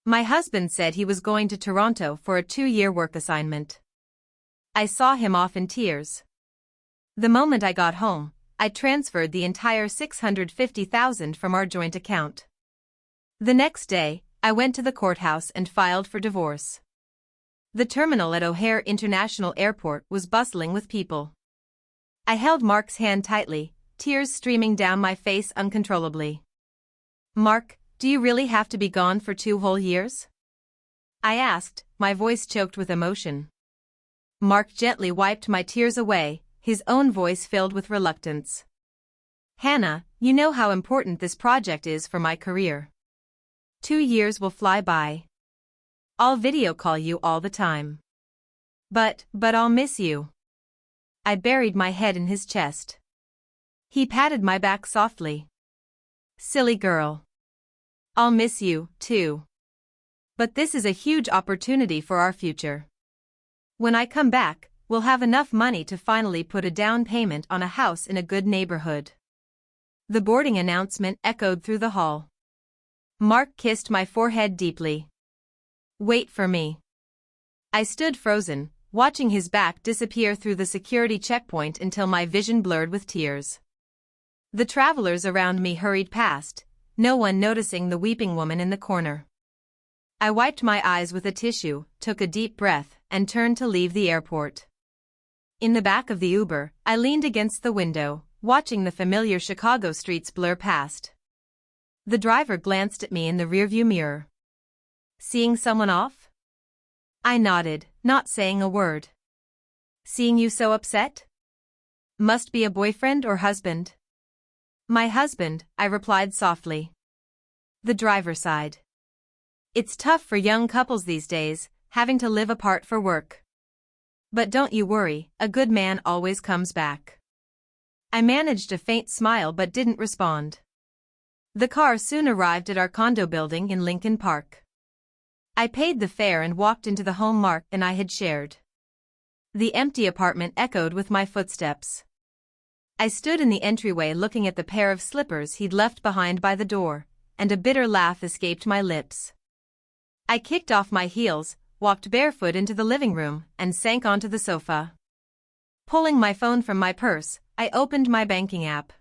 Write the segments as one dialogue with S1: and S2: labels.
S1: My husband said he was going to Toronto for a 2-year work assignment. I saw him off in tears. The moment I got home, I transferred the entire $650,000 from our joint account. The next day, I went to the courthouse and filed for divorce. The terminal at O'Hare International Airport was bustling with people. I held Mark's hand tightly, tears streaming down my face uncontrollably. "Mark, do you really have to be gone for 2 whole years?" I asked, my voice choked with emotion. Mark gently wiped my tears away, his own voice filled with reluctance. "Hannah, you know how important this project is for my career. 2 years will fly by. I'll video call you all the time. But I'll miss you." I buried my head in his chest. He patted my back softly. "Silly girl. I'll miss you, too. But this is a huge opportunity for our future. When I come back, we'll have enough money to finally put a down payment on a house in a good neighborhood." The boarding announcement echoed through the hall. Mark kissed my forehead deeply. "Wait for me." I stood frozen, watching his back disappear through the security checkpoint until my vision blurred with tears. The travelers around me hurried past, no one noticing the weeping woman in the corner. I wiped my eyes with a tissue, took a deep breath, and turned to leave the airport. In the back of the Uber, I leaned against the window, watching the familiar Chicago streets blur past. The driver glanced at me in the rearview mirror. "Seeing someone off?" I nodded, not saying a word. "Seeing you so upset? Must be a boyfriend or husband?" "My husband," I replied softly. The driver sighed. "It's tough for young couples these days, having to live apart for work. But don't you worry, a good man always comes back." I managed a faint smile but didn't respond. The car soon arrived at our condo building in Lincoln Park. I paid the fare and walked into the home Mark and I had shared. The empty apartment echoed with my footsteps. I stood in the entryway looking at the pair of slippers he'd left behind by the door, and a bitter laugh escaped my lips. I kicked off my heels, walked barefoot into the living room, and sank onto the sofa. Pulling my phone from my purse, I opened my banking app.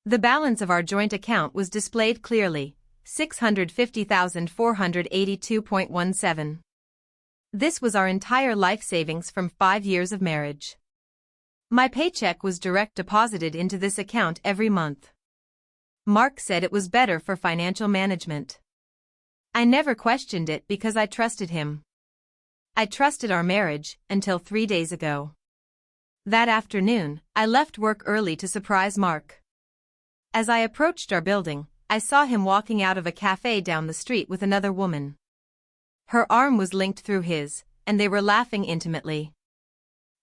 S1: The balance of our joint account was displayed clearly, $650,482.17. This was our entire life savings from 5 years of marriage. My paycheck was direct deposited into this account every month. Mark said it was better for financial management. I never questioned it because I trusted him. I trusted our marriage until 3 days ago. That afternoon, I left work early to surprise Mark. As I approached our building, I saw him walking out of a cafe down the street with another woman. Her arm was linked through his, and they were laughing intimately.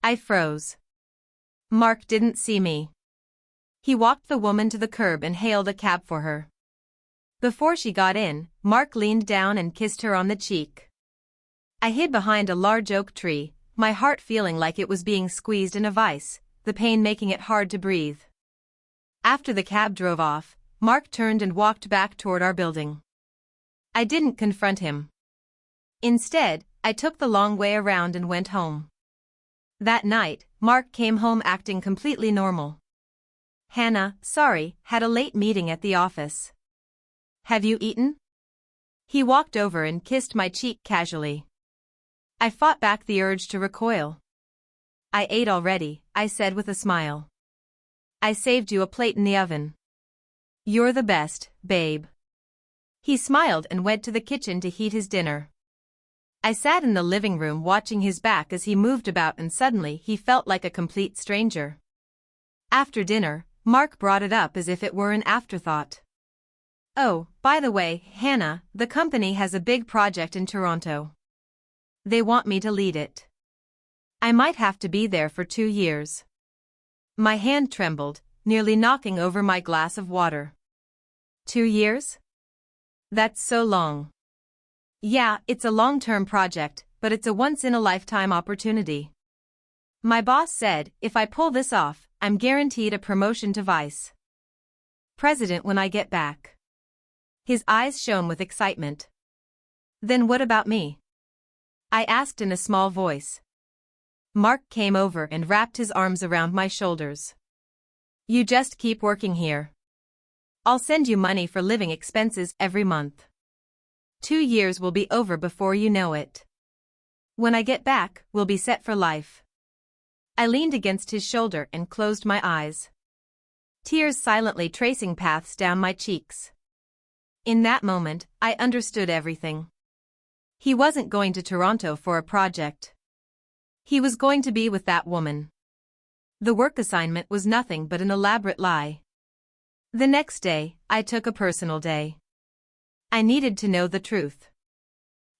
S1: I froze. Mark didn't see me. He walked the woman to the curb and hailed a cab for her. Before she got in, Mark leaned down and kissed her on the cheek. I hid behind a large oak tree, my heart feeling like it was being squeezed in a vice, the pain making it hard to breathe. After the cab drove off, Mark turned and walked back toward our building. I didn't confront him. Instead, I took the long way around and went home. That night, Mark came home acting completely normal. "Hannah, sorry, had a late meeting at the office. Have you eaten?" He walked over and kissed my cheek casually. I fought back the urge to recoil. "I ate already," I said with a smile. "I saved you a plate in the oven." "You're the best, babe." He smiled and went to the kitchen to heat his dinner. I sat in the living room watching his back as he moved about, and suddenly he felt like a complete stranger. After dinner, Mark brought it up as if it were an afterthought. "Oh, by the way, Hannah, the company has a big project in Toronto. They want me to lead it. I might have to be there for 2 years." My hand trembled, nearly knocking over my glass of water. 2 years? That's so long. Yeah, it's a long-term project, but it's a once-in-a-lifetime opportunity. My boss said, if I pull this off, I'm guaranteed a promotion to vice president when I get back. His eyes shone with excitement. Then what about me? I asked in a small voice. Mark came over and wrapped his arms around my shoulders. You just keep working here. I'll send you money for living expenses every month. 2 years will be over before you know it. When I get back, we'll be set for life. I leaned against his shoulder and closed my eyes. Tears silently tracing paths down my cheeks. In that moment, I understood everything. He wasn't going to Toronto for a project. He was going to be with that woman. The work assignment was nothing but an elaborate lie. The next day, I took a personal day. I needed to know the truth.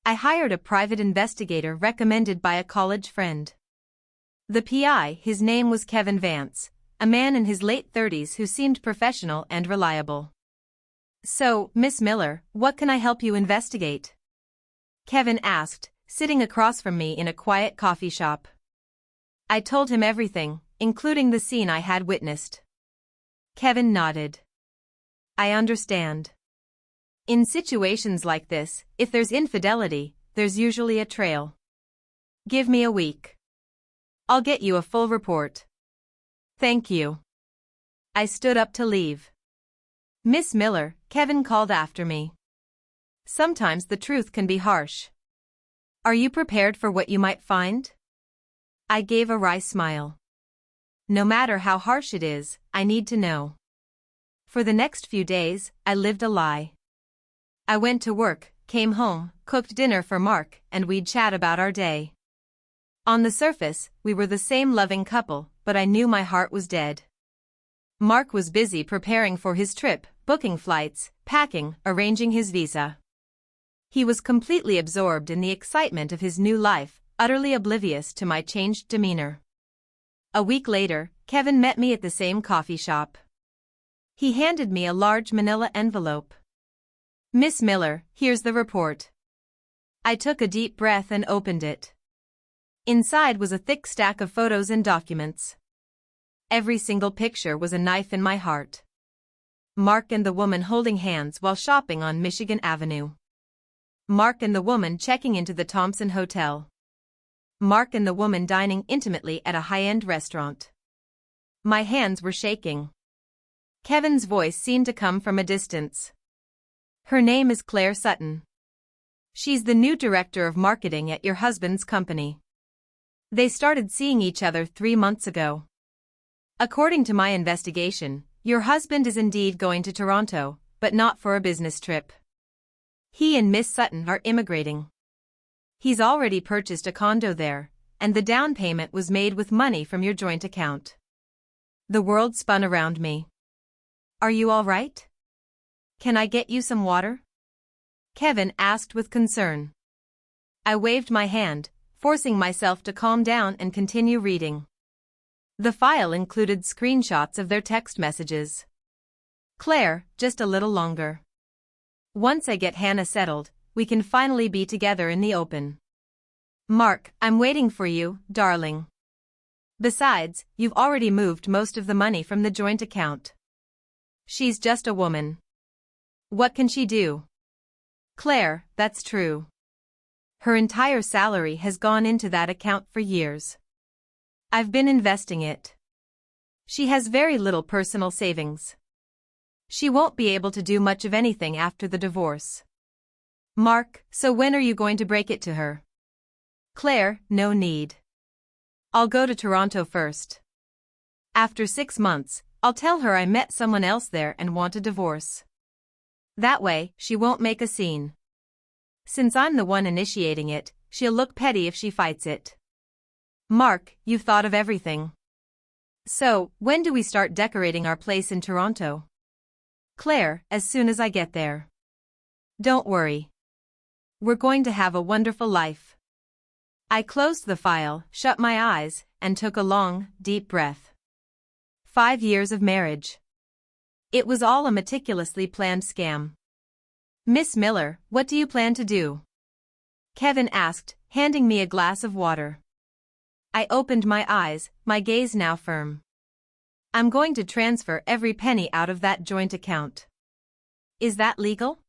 S1: I hired a private investigator recommended by a college friend. The PI, his name was Kevin Vance, a man in his late 30s who seemed professional and reliable. So, Miss Miller, what can I help you investigate? Kevin asked, sitting across from me in a quiet coffee shop. I told him everything, including the scene I had witnessed. Kevin nodded. I understand. In situations like this, if there's infidelity, there's usually a trail. Give me a week. I'll get you a full report. Thank you. I stood up to leave. Miss Miller, Kevin called after me. Sometimes the truth can be harsh. Are you prepared for what you might find? I gave a wry smile. No matter how harsh it is, I need to know. For the next few days, I lived a lie. I went to work, came home, cooked dinner for Mark, and we'd chat about our day. On the surface, we were the same loving couple, but I knew my heart was dead. Mark was busy preparing for his trip, booking flights, packing, arranging his visa. He was completely absorbed in the excitement of his new life, utterly oblivious to my changed demeanor. A week later, Kevin met me at the same coffee shop. He handed me a large manila envelope. Miss Miller, here's the report. I took a deep breath and opened it. Inside was a thick stack of photos and documents. Every single picture was a knife in my heart. Mark and the woman holding hands while shopping on Michigan Avenue. Mark and the woman checking into the Thompson Hotel. Mark and the woman dining intimately at a high-end restaurant. My hands were shaking. Kevin's voice seemed to come from a distance. Her name is Claire Sutton. She's the new director of marketing at your husband's company. They started seeing each other 3 months ago. According to my investigation, your husband is indeed going to Toronto, but not for a business trip. He and Miss Sutton are immigrating. He's already purchased a condo there, and the down payment was made with money from your joint account. The world spun around me. Are you all right? Can I get you some water? Kevin asked with concern. I waved my hand, forcing myself to calm down and continue reading. The file included screenshots of their text messages. Claire, just a little longer. Once I get Hannah settled, we can finally be together in the open. Mark, I'm waiting for you, darling. Besides, you've already moved most of the money from the joint account. She's just a woman. What can she do? Claire, that's true. Her entire salary has gone into that account for years. I've been investing it. She has very little personal savings. She won't be able to do much of anything after the divorce. Mark, so when are you going to break it to her? Claire, no need. I'll go to Toronto first. After 6 months, I'll tell her I met someone else there and want a divorce. That way, she won't make a scene. Since I'm the one initiating it, she'll look petty if she fights it. Mark, you've thought of everything. So, when do we start decorating our place in Toronto? Claire, as soon as I get there. Don't worry. We're going to have a wonderful life. I closed the file, shut my eyes, and took a long, deep breath. 5 years of marriage. It was all a meticulously planned scam. Miss Miller, what do you plan to do? Kevin asked, handing me a glass of water. I opened my eyes, my gaze now firm. I'm going to transfer every penny out of that joint account. Is that legal?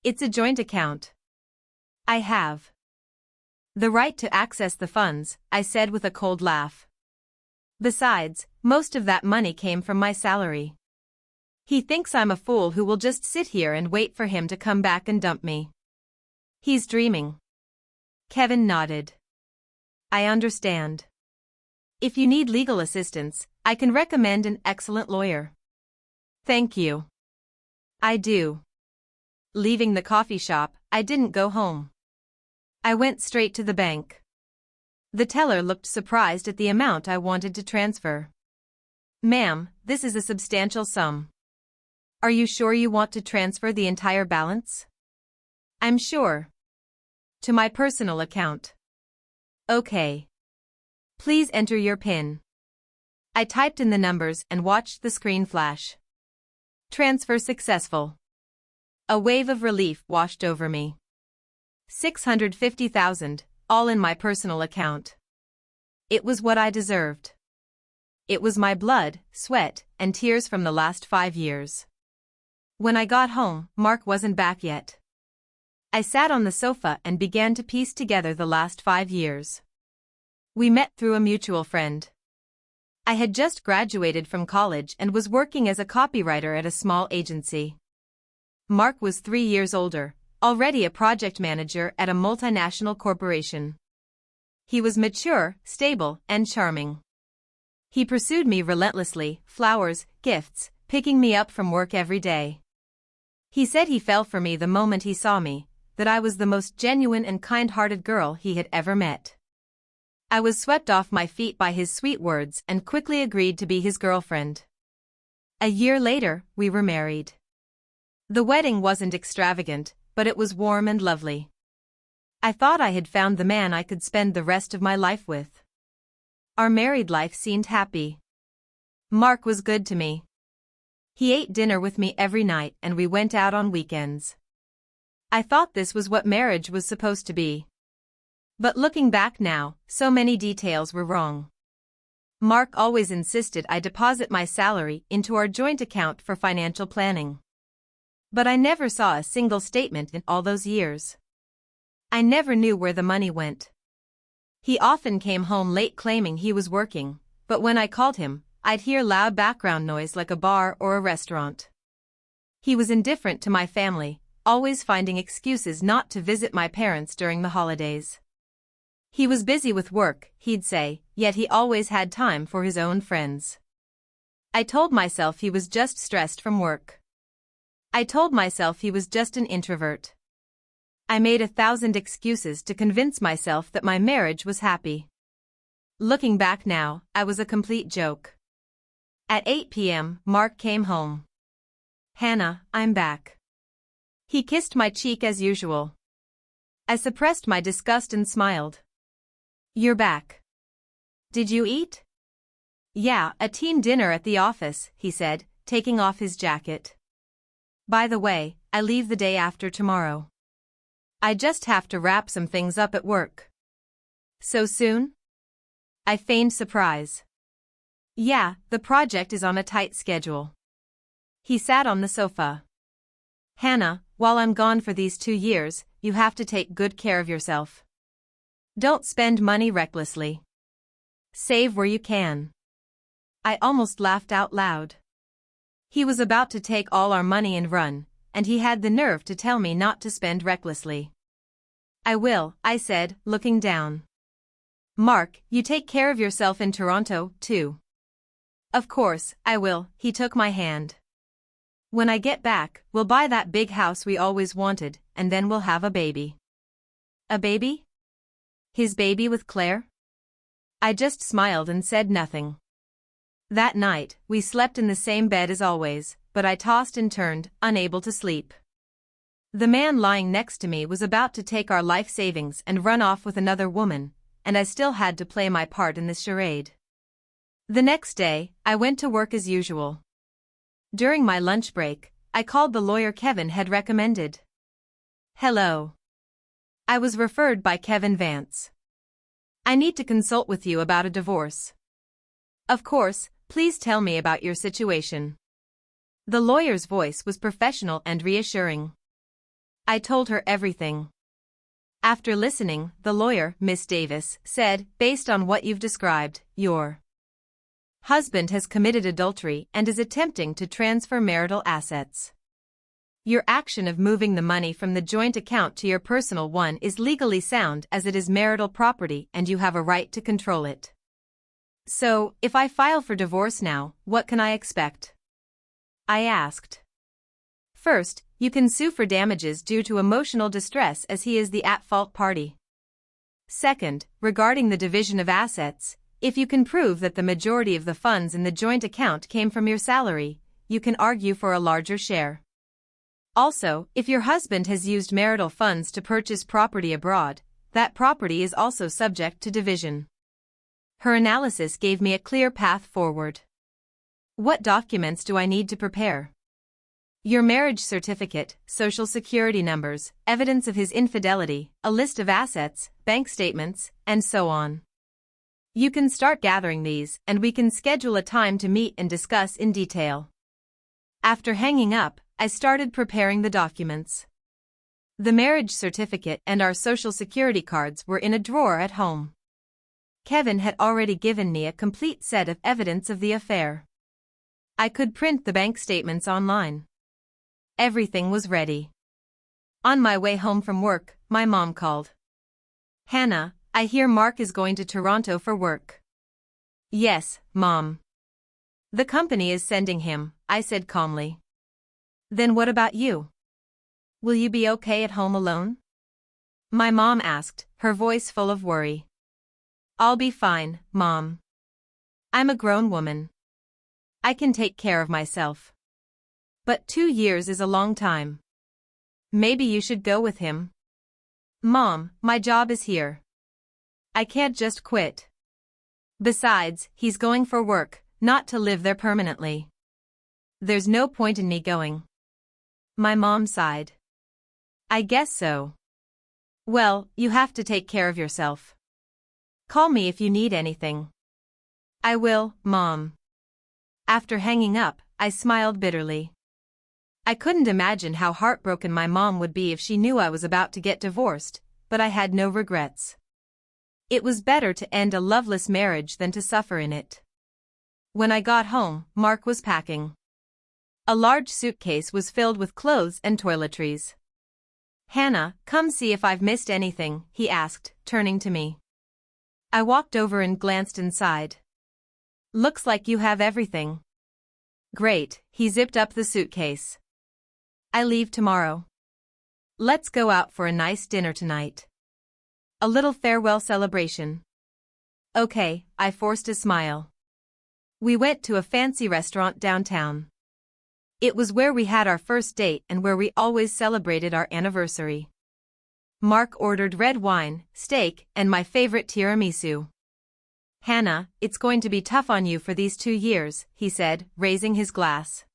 S1: It's a joint account. I have the right to access the funds, I said with a cold laugh. Besides, most of that money came from my salary. He thinks I'm a fool who will just sit here and wait for him to come back and dump me. He's dreaming. Kevin nodded. I understand. If you need legal assistance, I can recommend an excellent lawyer. Thank you. I do. Leaving the coffee shop, I didn't go home. I went straight to the bank. The teller looked surprised at the amount I wanted to transfer. Ma'am, this is a substantial sum. Are you sure you want to transfer the entire balance? I'm sure. To my personal account. Okay. Please enter your PIN. I typed in the numbers and watched the screen flash. Transfer successful. A wave of relief washed over me. 650,000, all in my personal account. It was what I deserved. It was my blood, sweat, and tears from the last 5 years. When I got home, Mark wasn't back yet. I sat on the sofa and began to piece together the last 5 years. We met through a mutual friend. I had just graduated from college and was working as a copywriter at a small agency. Mark was 3 years older, already a project manager at a multinational corporation. He was mature, stable, and charming. He pursued me relentlessly, flowers, gifts, picking me up from work every day. He said he fell for me the moment he saw me, that I was the most genuine and kind-hearted girl he had ever met. I was swept off my feet by his sweet words and quickly agreed to be his girlfriend. A year later, we were married. The wedding wasn't extravagant, but it was warm and lovely. I thought I had found the man I could spend the rest of my life with. Our married life seemed happy. Mark was good to me. He ate dinner with me every night and we went out on weekends. I thought this was what marriage was supposed to be. But looking back now, so many details were wrong. Mark always insisted I deposit my salary into our joint account for financial planning. But I never saw a single statement in all those years. I never knew where the money went. He often came home late claiming he was working, but when I called him, I'd hear loud background noise like a bar or a restaurant. He was indifferent to my family, always finding excuses not to visit my parents during the holidays. He was busy with work, he'd say, yet he always had time for his own friends. I told myself he was just stressed from work. I told myself he was just an introvert. I made 1,000 excuses to convince myself that my marriage was happy. Looking back now, I was a complete joke. At 8 p.m., Mark came home. Hannah, I'm back. He kissed my cheek as usual. I suppressed my disgust and smiled. You're back. Did you eat? Yeah, a team dinner at the office, he said, taking off his jacket. By the way, I leave the day after tomorrow. I just have to wrap some things up at work. So soon? I feigned surprise. Yeah, the project is on a tight schedule. He sat on the sofa. Hannah, while I'm gone for these 2 years, you have to take good care of yourself. Don't spend money recklessly. Save where you can. I almost laughed out loud. He was about to take all our money and run, and he had the nerve to tell me not to spend recklessly. I will, I said, looking down. Mark, you take care of yourself in Toronto, too. Of course, I will, he took my hand. When I get back, we'll buy that big house we always wanted, and then we'll have a baby. A baby? His baby with Claire? I just smiled and said nothing. That night, we slept in the same bed as always, but I tossed and turned, unable to sleep. The man lying next to me was about to take our life savings and run off with another woman, and I still had to play my part in this charade. The next day, I went to work as usual. During my lunch break, I called the lawyer Kevin had recommended. Hello. I was referred by Kevin Vance. I need to consult with you about a divorce. Of course, please tell me about your situation. The lawyer's voice was professional and reassuring. I told her everything. After listening, the lawyer, Miss Davis, said, based on what you've described, your husband has committed adultery and is attempting to transfer marital assets. Your action of moving the money from the joint account to your personal one is legally sound as it is marital property and you have a right to control it. So, if I file for divorce now, what can I expect? I asked. First, you can sue for damages due to emotional distress as he is the at-fault party. Second, regarding the division of assets, if you can prove that the majority of the funds in the joint account came from your salary, you can argue for a larger share. Also, if your husband has used marital funds to purchase property abroad, that property is also subject to division. Her analysis gave me a clear path forward. What documents do I need to prepare? Your marriage certificate, social security numbers, evidence of his infidelity, a list of assets, bank statements, and so on. You can start gathering these, and we can schedule a time to meet and discuss in detail. After hanging up, I started preparing the documents. The marriage certificate and our social security cards were in a drawer at home. Kevin had already given me a complete set of evidence of the affair. I could print the bank statements online. Everything was ready. On my way home from work, my mom called. Hannah, I hear Mark is going to Toronto for work. Yes, Mom. The company is sending him, I said calmly. Then what about you? Will you be okay at home alone? My mom asked, her voice full of worry. I'll be fine, Mom. I'm a grown woman. I can take care of myself. But 2 years is a long time. Maybe you should go with him. Mom, my job is here. I can't just quit. Besides, he's going for work, not to live there permanently. There's no point in me going. My mom sighed. I guess so. Well, you have to take care of yourself. Call me if you need anything. I will, Mom. After hanging up, I smiled bitterly. I couldn't imagine how heartbroken my mom would be if she knew I was about to get divorced, but I had no regrets. It was better to end a loveless marriage than to suffer in it. When I got home, Mark was packing. A large suitcase was filled with clothes and toiletries. Hannah, come see if I've missed anything, he asked, turning to me. I walked over and glanced inside. Looks like you have everything. Great, he zipped up the suitcase. I leave tomorrow. Let's go out for a nice dinner tonight. A little farewell celebration. Okay, I forced a smile. We went to a fancy restaurant downtown. It was where we had our first date and where we always celebrated our anniversary. Mark ordered red wine, steak, and my favorite tiramisu. Hannah, it's going to be tough on you for these 2 years, he said, raising his glass.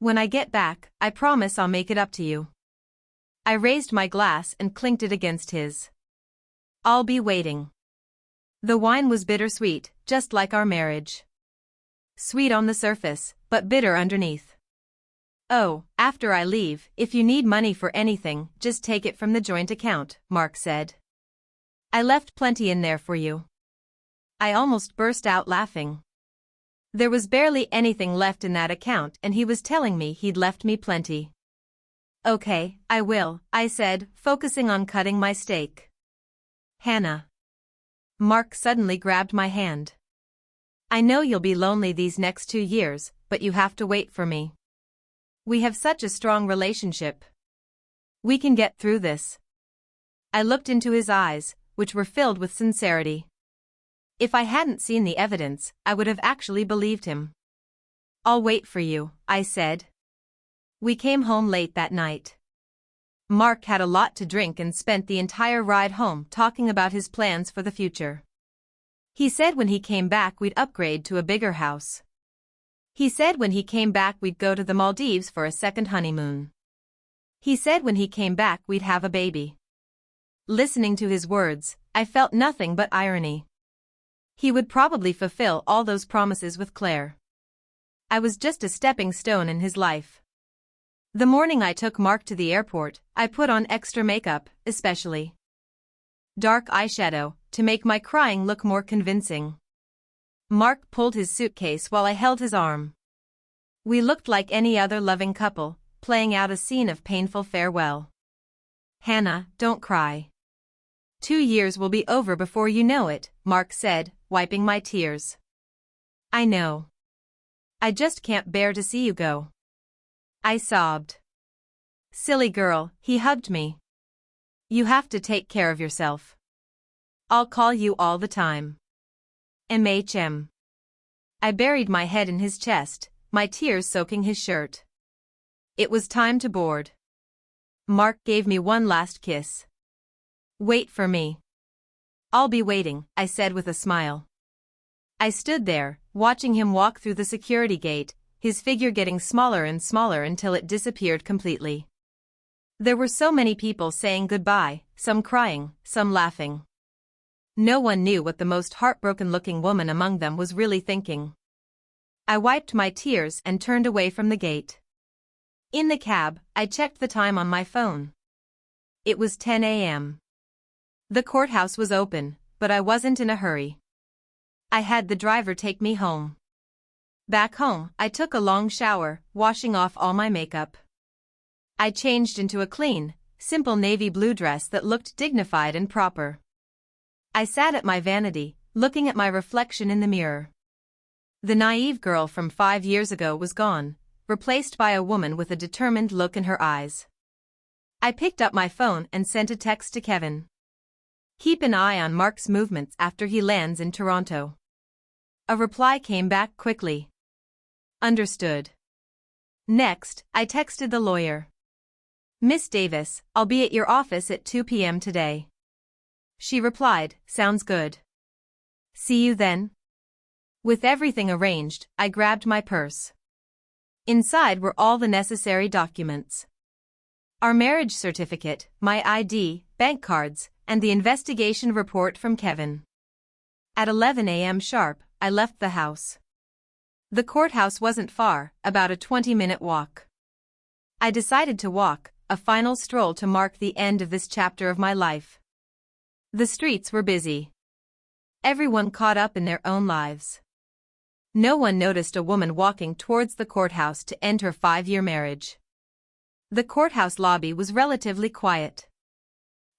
S1: When I get back, I promise I'll make it up to you. I raised my glass and clinked it against his. I'll be waiting. The wine was bittersweet, just like our marriage. Sweet on the surface, but bitter underneath. Oh, after I leave, if you need money for anything, just take it from the joint account, Mark said. I left plenty in there for you. I almost burst out laughing. There was barely anything left in that account and he was telling me he'd left me plenty. Okay, I will, I said, focusing on cutting my steak. Hannah. Mark suddenly grabbed my hand. I know you'll be lonely these next 2 years, but you have to wait for me. We have such a strong relationship. We can get through this. I looked into his eyes, which were filled with sincerity. If I hadn't seen the evidence, I would have actually believed him. I'll wait for you, I said. We came home late that night. Mark had a lot to drink and spent the entire ride home talking about his plans for the future. He said when he came back we'd upgrade to a bigger house. He said when he came back we'd go to the Maldives for a second honeymoon. He said when he came back we'd have a baby. Listening to his words, I felt nothing but irony. He would probably fulfill all those promises with Claire. I was just a stepping stone in his life. The morning I took Mark to the airport, I put on extra makeup, especially dark eyeshadow, to make my crying look more convincing. Mark pulled his suitcase while I held his arm. We looked like any other loving couple, playing out a scene of painful farewell. Hannah, don't cry. 2 years will be over before you know it, Mark said, wiping my tears. I know. I just can't bear to see you go. I sobbed. Silly girl, he hugged me. You have to take care of yourself. I'll call you all the time. MHM. I buried my head in his chest, my tears soaking his shirt. It was time to board. Mark gave me one last kiss. Wait for me. I'll be waiting, I said with a smile. I stood there, watching him walk through the security gate, his figure getting smaller and smaller until it disappeared completely. There were so many people saying goodbye, some crying, some laughing. No one knew what the most heartbroken-looking woman among them was really thinking. I wiped my tears and turned away from the gate. In the cab, I checked the time on my phone. It was 10 a.m. The courthouse was open, but I wasn't in a hurry. I had the driver take me home. Back home, I took a long shower, washing off all my makeup. I changed into a clean, simple navy blue dress that looked dignified and proper. I sat at my vanity, looking at my reflection in the mirror. The naive girl from 5 years ago was gone, replaced by a woman with a determined look in her eyes. I picked up my phone and sent a text to Kevin. Keep an eye on Mark's movements after he lands in Toronto. A reply came back quickly. Understood. Next, I texted the lawyer. Miss Davis, I'll be at your office at 2 p.m. today. She replied, sounds good. See you then. With everything arranged, I grabbed my purse. Inside were all the necessary documents. Our marriage certificate, my ID, bank cards, and the investigation report from Kevin. At 11 a.m. sharp, I left the house. The courthouse wasn't far, about a 20-minute walk. I decided to walk, a final stroll to mark the end of this chapter of my life. The streets were busy. Everyone caught up in their own lives. No one noticed a woman walking towards the courthouse to end her 5-year marriage. The courthouse lobby was relatively quiet.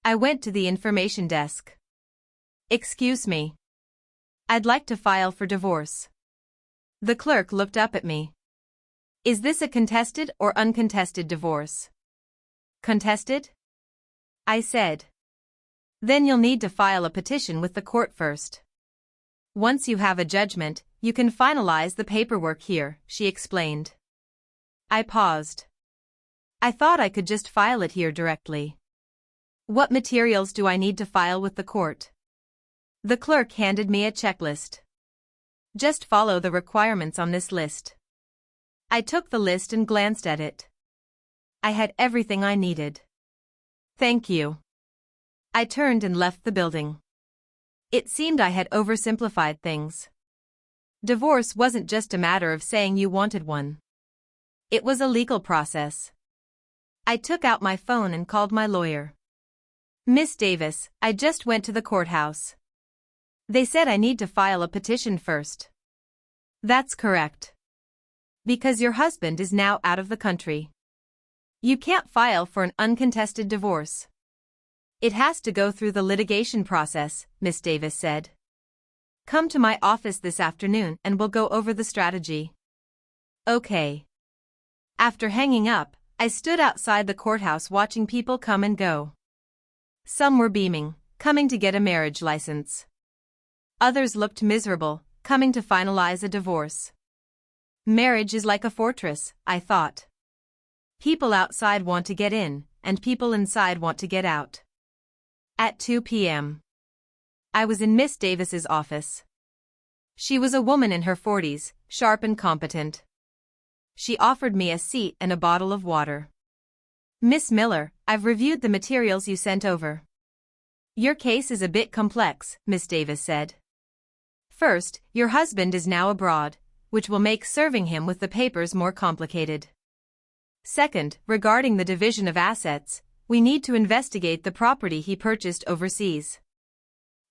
S1: I went to the information desk. Excuse me. I'd like to file for divorce. The clerk looked up at me. Is this a contested or uncontested divorce? Contested? I said. Then you'll need to file a petition with the court first. Once you have a judgment, you can finalize the paperwork here, she explained. I paused. I thought I could just file it here directly. What materials do I need to file with the court? The clerk handed me a checklist. Just follow the requirements on this list. I took the list and glanced at it. I had everything I needed. Thank you. I turned and left the building. It seemed I had oversimplified things. Divorce wasn't just a matter of saying you wanted one. It was a legal process. I took out my phone and called my lawyer. Miss Davis, I just went to the courthouse. They said I need to file a petition first. That's correct. Because your husband is now out of the country. You can't file for an uncontested divorce. It has to go through the litigation process, Miss Davis said. Come to my office this afternoon and we'll go over the strategy. Okay. After hanging up, I stood outside the courthouse watching people come and go. Some were beaming, coming to get a marriage license. Others looked miserable, coming to finalize a divorce. Marriage is like a fortress, I thought. People outside want to get in, and people inside want to get out. At 2 p.m. I was in Miss Davis's office. She was a woman in her 40s, sharp and competent. She offered me a seat and a bottle of water. Miss Miller, I've reviewed the materials you sent over. Your case is a bit complex, Miss Davis said. First, your husband is now abroad, which will make serving him with the papers more complicated. Second, regarding the division of assets, we need to investigate the property he purchased overseas.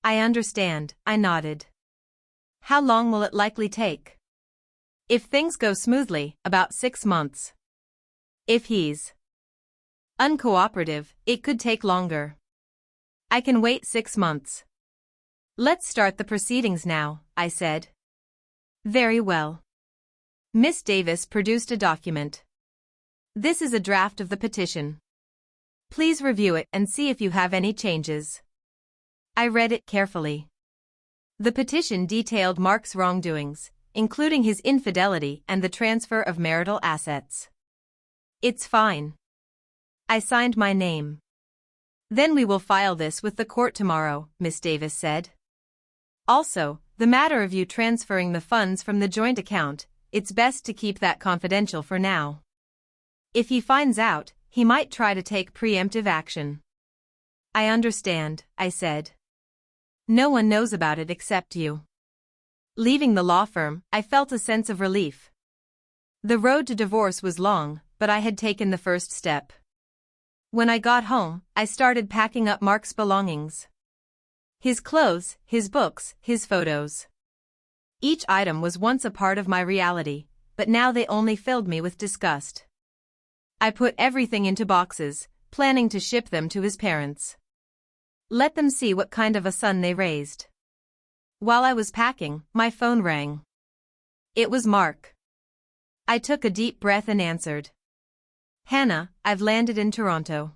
S1: I understand, I nodded. How long will it likely take? If things go smoothly, about 6 months. If he's uncooperative, it could take longer. I can wait 6 months. Let's start the proceedings now, I said. Very well. Miss Davis produced a document. This is a draft of the petition. Please review it and see if you have any changes. I read it carefully. The petition detailed Mark's wrongdoings, including his infidelity and the transfer of marital assets. It's fine. I signed my name. Then we will file this with the court tomorrow, Miss Davis said. Also, the matter of you transferring the funds from the joint account, it's best to keep that confidential for now. If he finds out, he might try to take preemptive action. I understand, I said. No one knows about it except you. Leaving the law firm, I felt a sense of relief. The road to divorce was long, but I had taken the first step. When I got home, I started packing up Mark's belongings. His clothes, his books, his photos. Each item was once a part of my reality, but now they only filled me with disgust. I put everything into boxes, planning to ship them to his parents. Let them see what kind of a son they raised. While I was packing, my phone rang. It was Mark. I took a deep breath and answered. Hannah, I've landed in Toronto.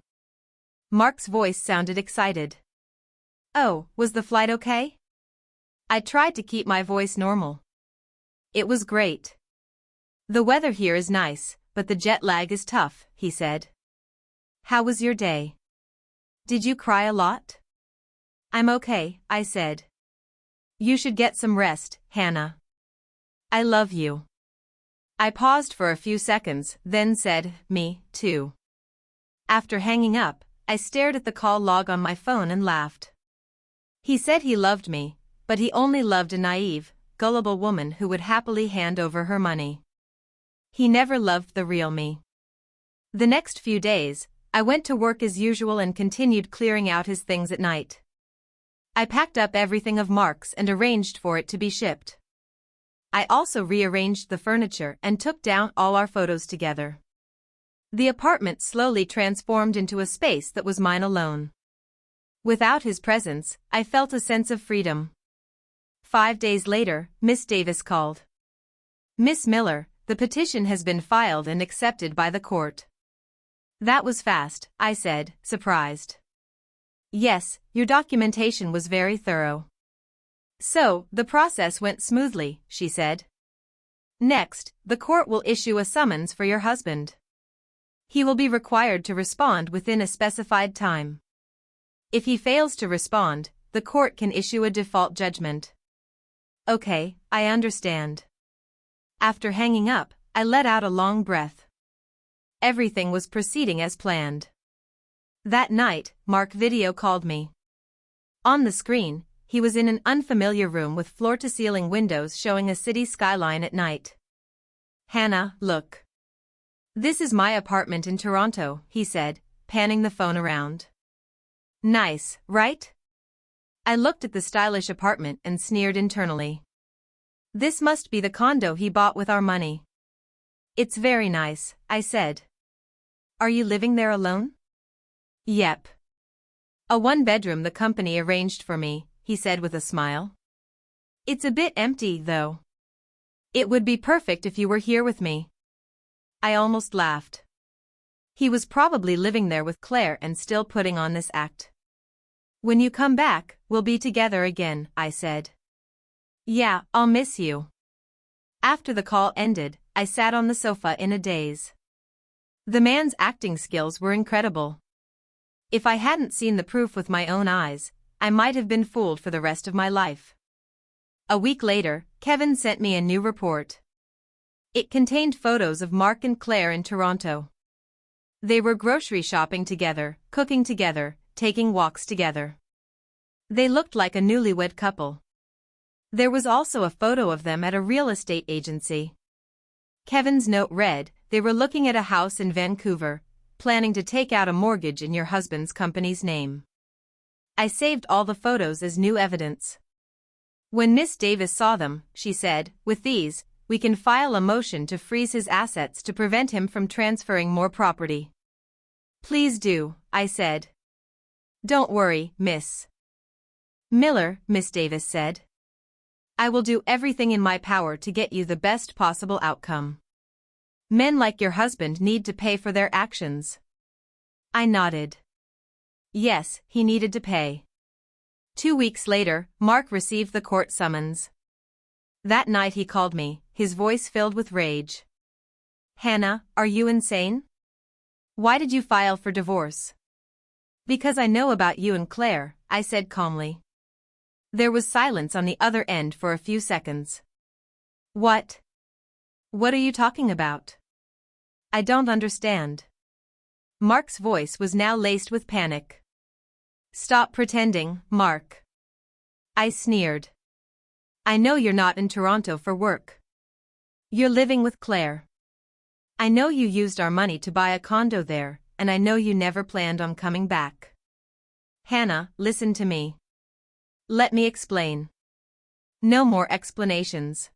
S1: Mark's voice sounded excited. Oh, was the flight okay? I tried to keep my voice normal. It was great. The weather here is nice, but the jet lag is tough, he said. How was your day? Did you cry a lot? I'm okay, I said. You should get some rest, Hannah. I love you. I paused for a few seconds, then said, me, too. After hanging up, I stared at the call log on my phone and laughed. He said he loved me, but he only loved a naive, gullible woman who would happily hand over her money. He never loved the real me. The next few days, I went to work as usual and continued clearing out his things at night. I packed up everything of Mark's and arranged for it to be shipped. I also rearranged the furniture and took down all our photos together. The apartment slowly transformed into a space that was mine alone. Without his presence, I felt a sense of freedom. 5 days later, Miss Davis called. Miss Miller, the petition has been filed and accepted by the court. That was fast, I said, surprised. Yes, your documentation was very thorough. So, the process went smoothly, she said. Next, the court will issue a summons for your husband. He will be required to respond within a specified time. If he fails to respond, the court can issue a default judgment. Okay, I understand. After hanging up, I let out a long breath. Everything was proceeding as planned. That night, Mark video called me. On the screen, he was in an unfamiliar room with floor-to-ceiling windows showing a city skyline at night. Hannah, look. This is my apartment in Toronto, he said, panning the phone around. Nice, right? I looked at the stylish apartment and sneered internally. This must be the condo he bought with our money. It's very nice, I said. Are you living there alone? Yep. A one-bedroom the company arranged for me, he said with a smile. It's a bit empty, though. It would be perfect if you were here with me. I almost laughed. He was probably living there with Claire and still putting on this act. When you come back, we'll be together again, I said. Yeah, I'll miss you. After the call ended, I sat on the sofa in a daze. The man's acting skills were incredible. If I hadn't seen the proof with my own eyes, I might have been fooled for the rest of my life. A week later, Kevin sent me a new report. It contained photos of Mark and Claire in Toronto. They were grocery shopping together, cooking together, taking walks together. They looked like a newlywed couple. There was also a photo of them at a real estate agency. Kevin's note read, they were looking at a house in Vancouver, planning to take out a mortgage in your husband's company's name. I saved all the photos as new evidence. When Miss Davis saw them, she said, "With these, we can file a motion to freeze his assets to prevent him from transferring more property." "Please do," I said. "Don't worry, Miss Miller," Miss Davis said. "I will do everything in my power to get you the best possible outcome. Men like your husband need to pay for their actions." I nodded. Yes, he needed to pay. 2 weeks later, Mark received the court summons. That night he called me, his voice filled with rage. "Hannah, are you insane? Why did you file for divorce?" "Because I know about you and Claire," I said calmly. There was silence on the other end for a few seconds. What are you talking about? I don't understand." Mark's voice was now laced with panic. "Stop pretending, Mark." I sneered. "I know you're not in Toronto for work. You're living with Claire. I know you used our money to buy a condo there, and I know you never planned on coming back. Hannah, listen to me. Let me explain." "No more explanations."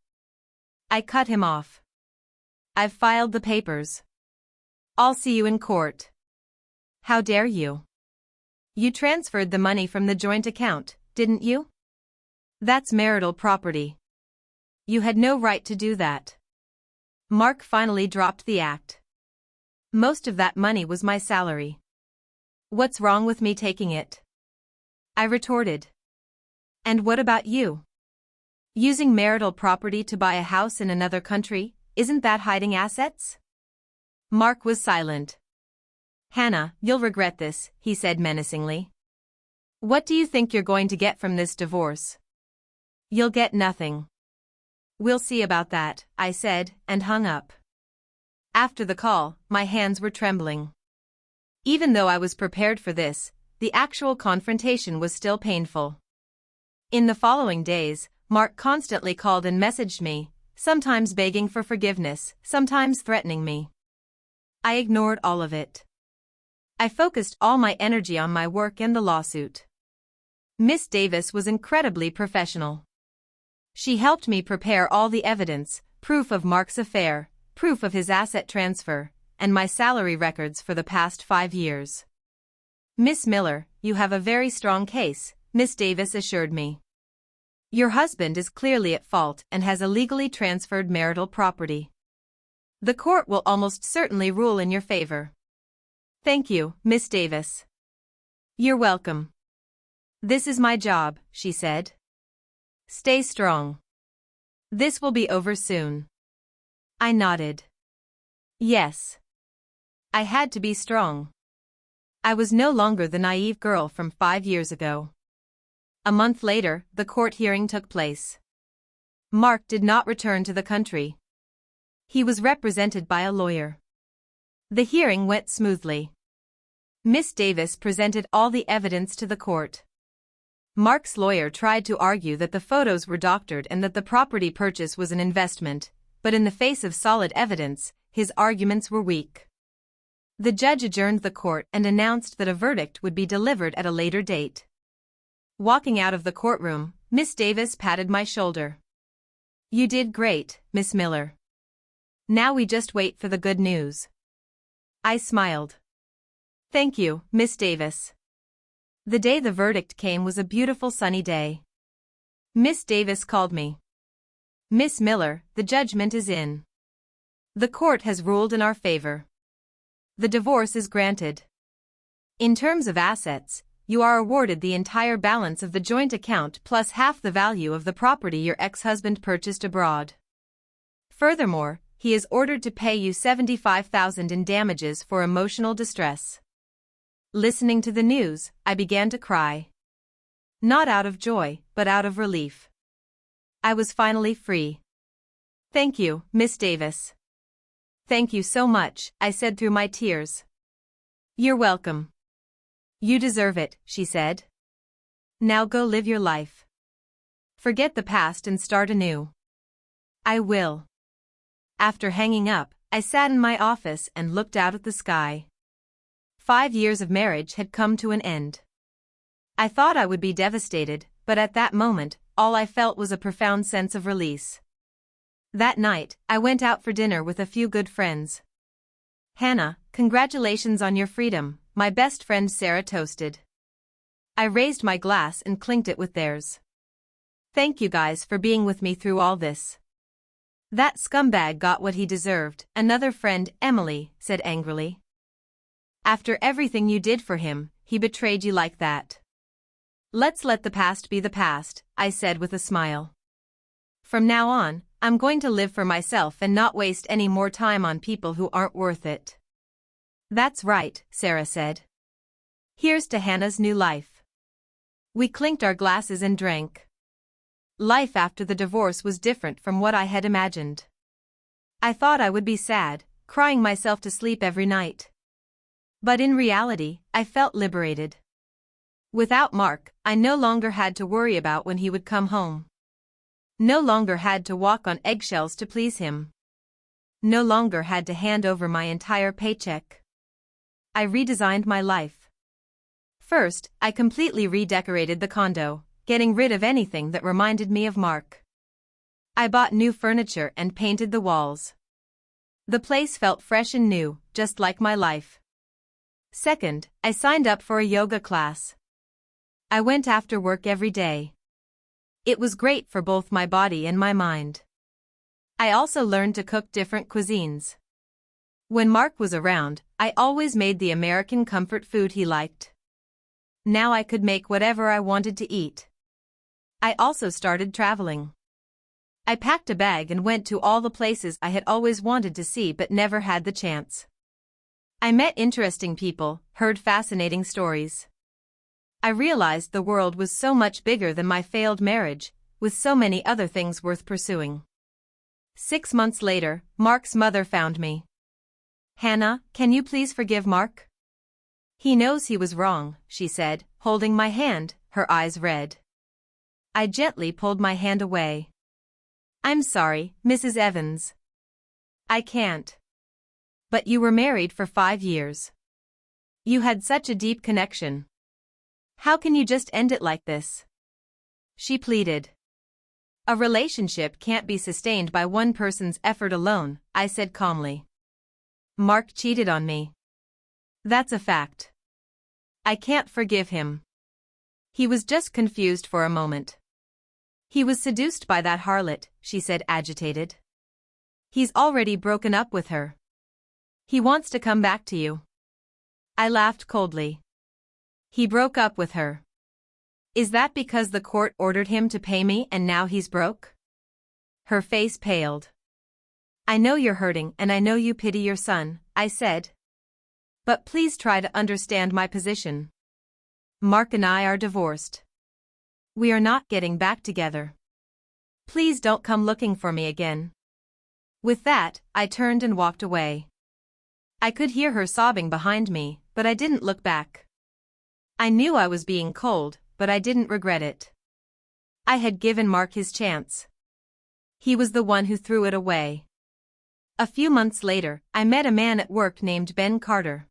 S1: I cut him off. "I've filed the papers. I'll see you in court." "How dare you? You transferred the money from the joint account, didn't you? That's marital property. You had no right to do that." Mark finally dropped the act. "Most of that money was my salary. What's wrong with me taking it?" I retorted. "And what about you? Using marital property to buy a house in another country, isn't that hiding assets?" Mark was silent. "Hannah, you'll regret this," he said menacingly. "What do you think you're going to get from this divorce?" "You'll get nothing." "We'll see about that," I said, and hung up. After the call, my hands were trembling. Even though I was prepared for this, the actual confrontation was still painful. In the following days, Mark constantly called and messaged me, sometimes begging for forgiveness, sometimes threatening me. I ignored all of it. I focused all my energy on my work and the lawsuit. Miss Davis was incredibly professional. She helped me prepare all the evidence, proof of Mark's affair, proof of his asset transfer, and my salary records for the past 5 years. "Miss Miller, you have a very strong case," Miss Davis assured me. "Your husband is clearly at fault and has illegally transferred marital property. The court will almost certainly rule in your favor." "Thank you, Miss Davis." "You're welcome. This is my job," she said. "Stay strong. This will be over soon." I nodded. Yes. I had to be strong. I was no longer the naive girl from 5 years ago. A month later, the court hearing took place. Mark did not return to the country. He was represented by a lawyer. The hearing went smoothly. Miss Davis presented all the evidence to the court. Mark's lawyer tried to argue that the photos were doctored and that the property purchase was an investment, but in the face of solid evidence, his arguments were weak. The judge adjourned the court and announced that a verdict would be delivered at a later date. Walking out of the courtroom, Miss Davis patted my shoulder. "You did great, Miss Miller. Now we just wait for the good news." I smiled. "Thank you, Miss Davis." The day the verdict came was a beautiful sunny day. Miss Davis called me. "Miss Miller, the judgment is in. The court has ruled in our favor. The divorce is granted. In terms of assets, you are awarded the entire balance of the joint account plus half the value of the property your ex-husband purchased abroad. Furthermore, he is ordered to pay you $75,000 in damages for emotional distress." Listening to the news, I began to cry. Not out of joy, but out of relief. I was finally free. "Thank you, Miss Davis." "Thank you so much," I said through my tears. "You're welcome. You deserve it," she said. "Now go live your life. Forget the past and start anew." "I will." After hanging up, I sat in my office and looked out at the sky. 5 years of marriage had come to an end. I thought I would be devastated, but at that moment, all I felt was a profound sense of release. That night, I went out for dinner with a few good friends. "Hannah, congratulations on your freedom," my best friend Sarah toasted. I raised my glass and clinked it with theirs. "Thank you guys for being with me through all this." "That scumbag got what he deserved," another friend, Emily, said angrily. "After everything you did for him, he betrayed you like that." "Let's let the past be the past," I said with a smile. "From now on, I'm going to live for myself and not waste any more time on people who aren't worth it." "That's right," Sarah said. "Here's to Hannah's new life." We clinked our glasses and drank. Life after the divorce was different from what I had imagined. I thought I would be sad, crying myself to sleep every night. But in reality, I felt liberated. Without Mark, I no longer had to worry about when he would come home. No longer had to walk on eggshells to please him. No longer had to hand over my entire paycheck. I redesigned my life. First, I completely redecorated the condo, getting rid of anything that reminded me of Mark. I bought new furniture and painted the walls. The place felt fresh and new, just like my life. Second, I signed up for a yoga class. I went after work every day. It was great for both my body and my mind. I also learned to cook different cuisines. When Mark was around, I always made the American comfort food he liked. Now I could make whatever I wanted to eat. I also started traveling. I packed a bag and went to all the places I had always wanted to see but never had the chance. I met interesting people, heard fascinating stories. I realized the world was so much bigger than my failed marriage, with so many other things worth pursuing. 6 months later, Mark's mother found me. "Hannah, can you please forgive Mark? He knows he was wrong," she said, holding my hand, her eyes red. I gently pulled my hand away. "I'm sorry, Mrs. Evans. I can't." "But you were married for 5 years. You had such a deep connection. How can you just end it like this?" she pleaded. "A relationship can't be sustained by one person's effort alone," I said calmly. "Mark cheated on me. That's a fact. I can't forgive him." He was just confused for a moment. "He was seduced by that harlot," she said agitated. "He's already broken up with her. He wants to come back to you." I laughed coldly. "He broke up with her. Is that because the court ordered him to pay me and now he's broke?" Her face paled. "I know you're hurting and I know you pity your son," I said. "But please try to understand my position. Mark and I are divorced. We are not getting back together. Please don't come looking for me again." With that, I turned and walked away. I could hear her sobbing behind me, but I didn't look back. I knew I was being cold, but I didn't regret it. I had given Mark his chance. He was the one who threw it away. A few months later, I met a man at work named Ben Carter.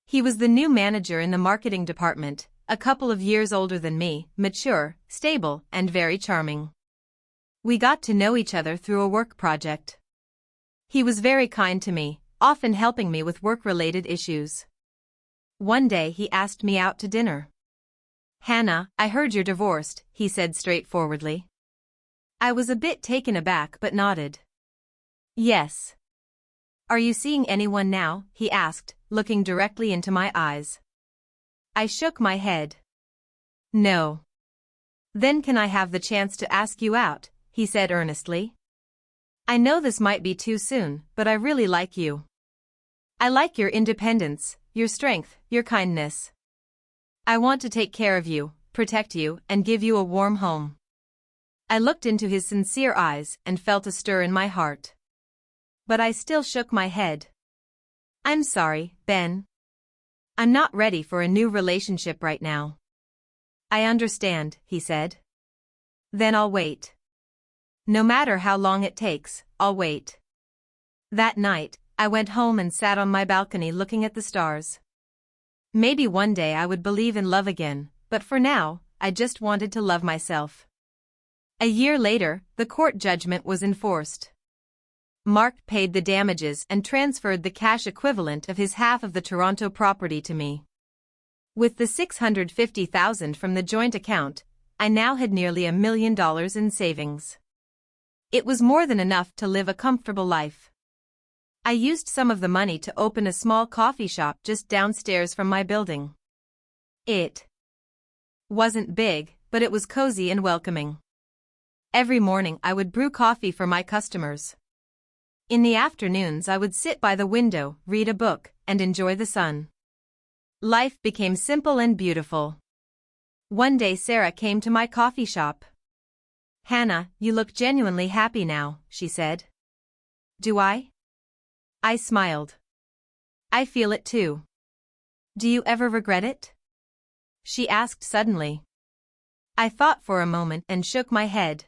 S1: He was the new manager in the marketing department, a couple of years older than me, mature, stable, and very charming. We got to know each other through a work project. He was very kind to me, often helping me with work-related issues. One day he asked me out to dinner. "Hannah, I heard you're divorced," he said straightforwardly. I was a bit taken aback but nodded. "Yes." "Are you seeing anyone now?" he asked, looking directly into my eyes. I shook my head. "No." "Then can I have the chance to ask you out?" he said earnestly. "I know this might be too soon, but I really like you. I like your independence, your strength, your kindness. I want to take care of you, protect you, and give you a warm home." I looked into his sincere eyes and felt a stir in my heart. But I still shook my head. "I'm sorry, Ben. I'm not ready for a new relationship right now." "I understand," he said. "Then I'll wait. No matter how long it takes, I'll wait." That night, I went home and sat on my balcony looking at the stars. Maybe one day I would believe in love again, but for now, I just wanted to love myself. A year later, the court judgment was enforced. Mark paid the damages and transferred the cash equivalent of his half of the Toronto property to me. With the $650,000 from the joint account, I now had nearly $1 million in savings. It was more than enough to live a comfortable life. I used some of the money to open a small coffee shop just downstairs from my building. It wasn't big, but it was cozy and welcoming. Every morning I would brew coffee for my customers. In the afternoons I would sit by the window, read a book, and enjoy the sun. Life became simple and beautiful. One day Sarah came to my coffee shop. "Hannah, you look genuinely happy now," she said. "Do I?" I smiled. "I feel it too." "Do you ever regret it?" she asked suddenly. I thought for a moment and shook my head.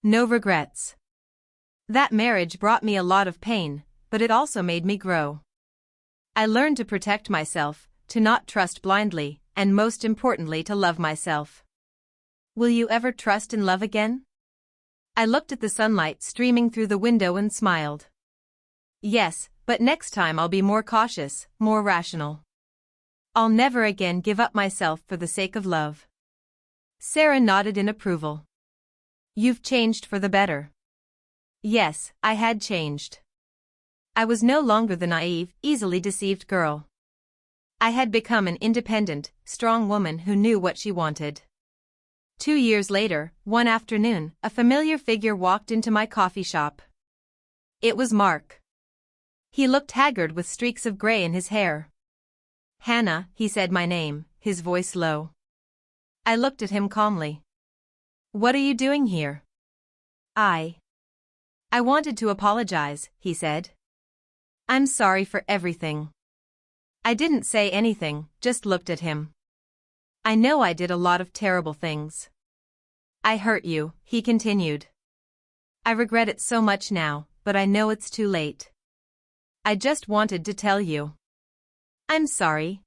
S1: No regrets. That marriage brought me a lot of pain, but it also made me grow. I learned to protect myself, to not trust blindly, and most importantly to love myself. Will you ever trust and love again? I looked at the sunlight streaming through the window and smiled. Yes, but next time I'll be more cautious, more rational. I'll never again give up myself for the sake of love. Sarah nodded in approval. You've changed for the better. Yes, I had changed. I was no longer the naive, easily deceived girl. I had become an independent, strong woman who knew what she wanted. 2 years later, one afternoon, a familiar figure walked into my coffee shop. It was Mark. He looked haggard with streaks of gray in his hair. Hannah, he said my name, his voice low. I looked at him calmly. What are you doing here? I wanted to apologize, he said. I'm sorry for everything. I didn't say anything, just looked at him. I know I did a lot of terrible things. I hurt you, he continued. I regret it so much now, but I know it's too late. I just wanted to tell you. I'm sorry.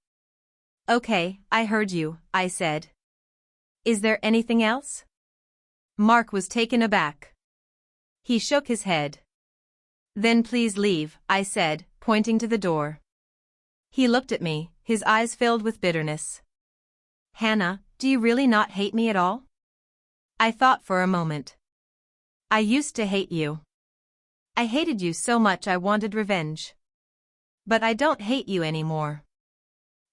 S1: Okay, I heard you, I said. Is there anything else? Mark was taken aback. He shook his head. Then please leave, I said, pointing to the door. He looked at me, his eyes filled with bitterness. Hannah, do you really not hate me at all? I thought for a moment. I used to hate you. I hated you so much I wanted revenge. But I don't hate you anymore.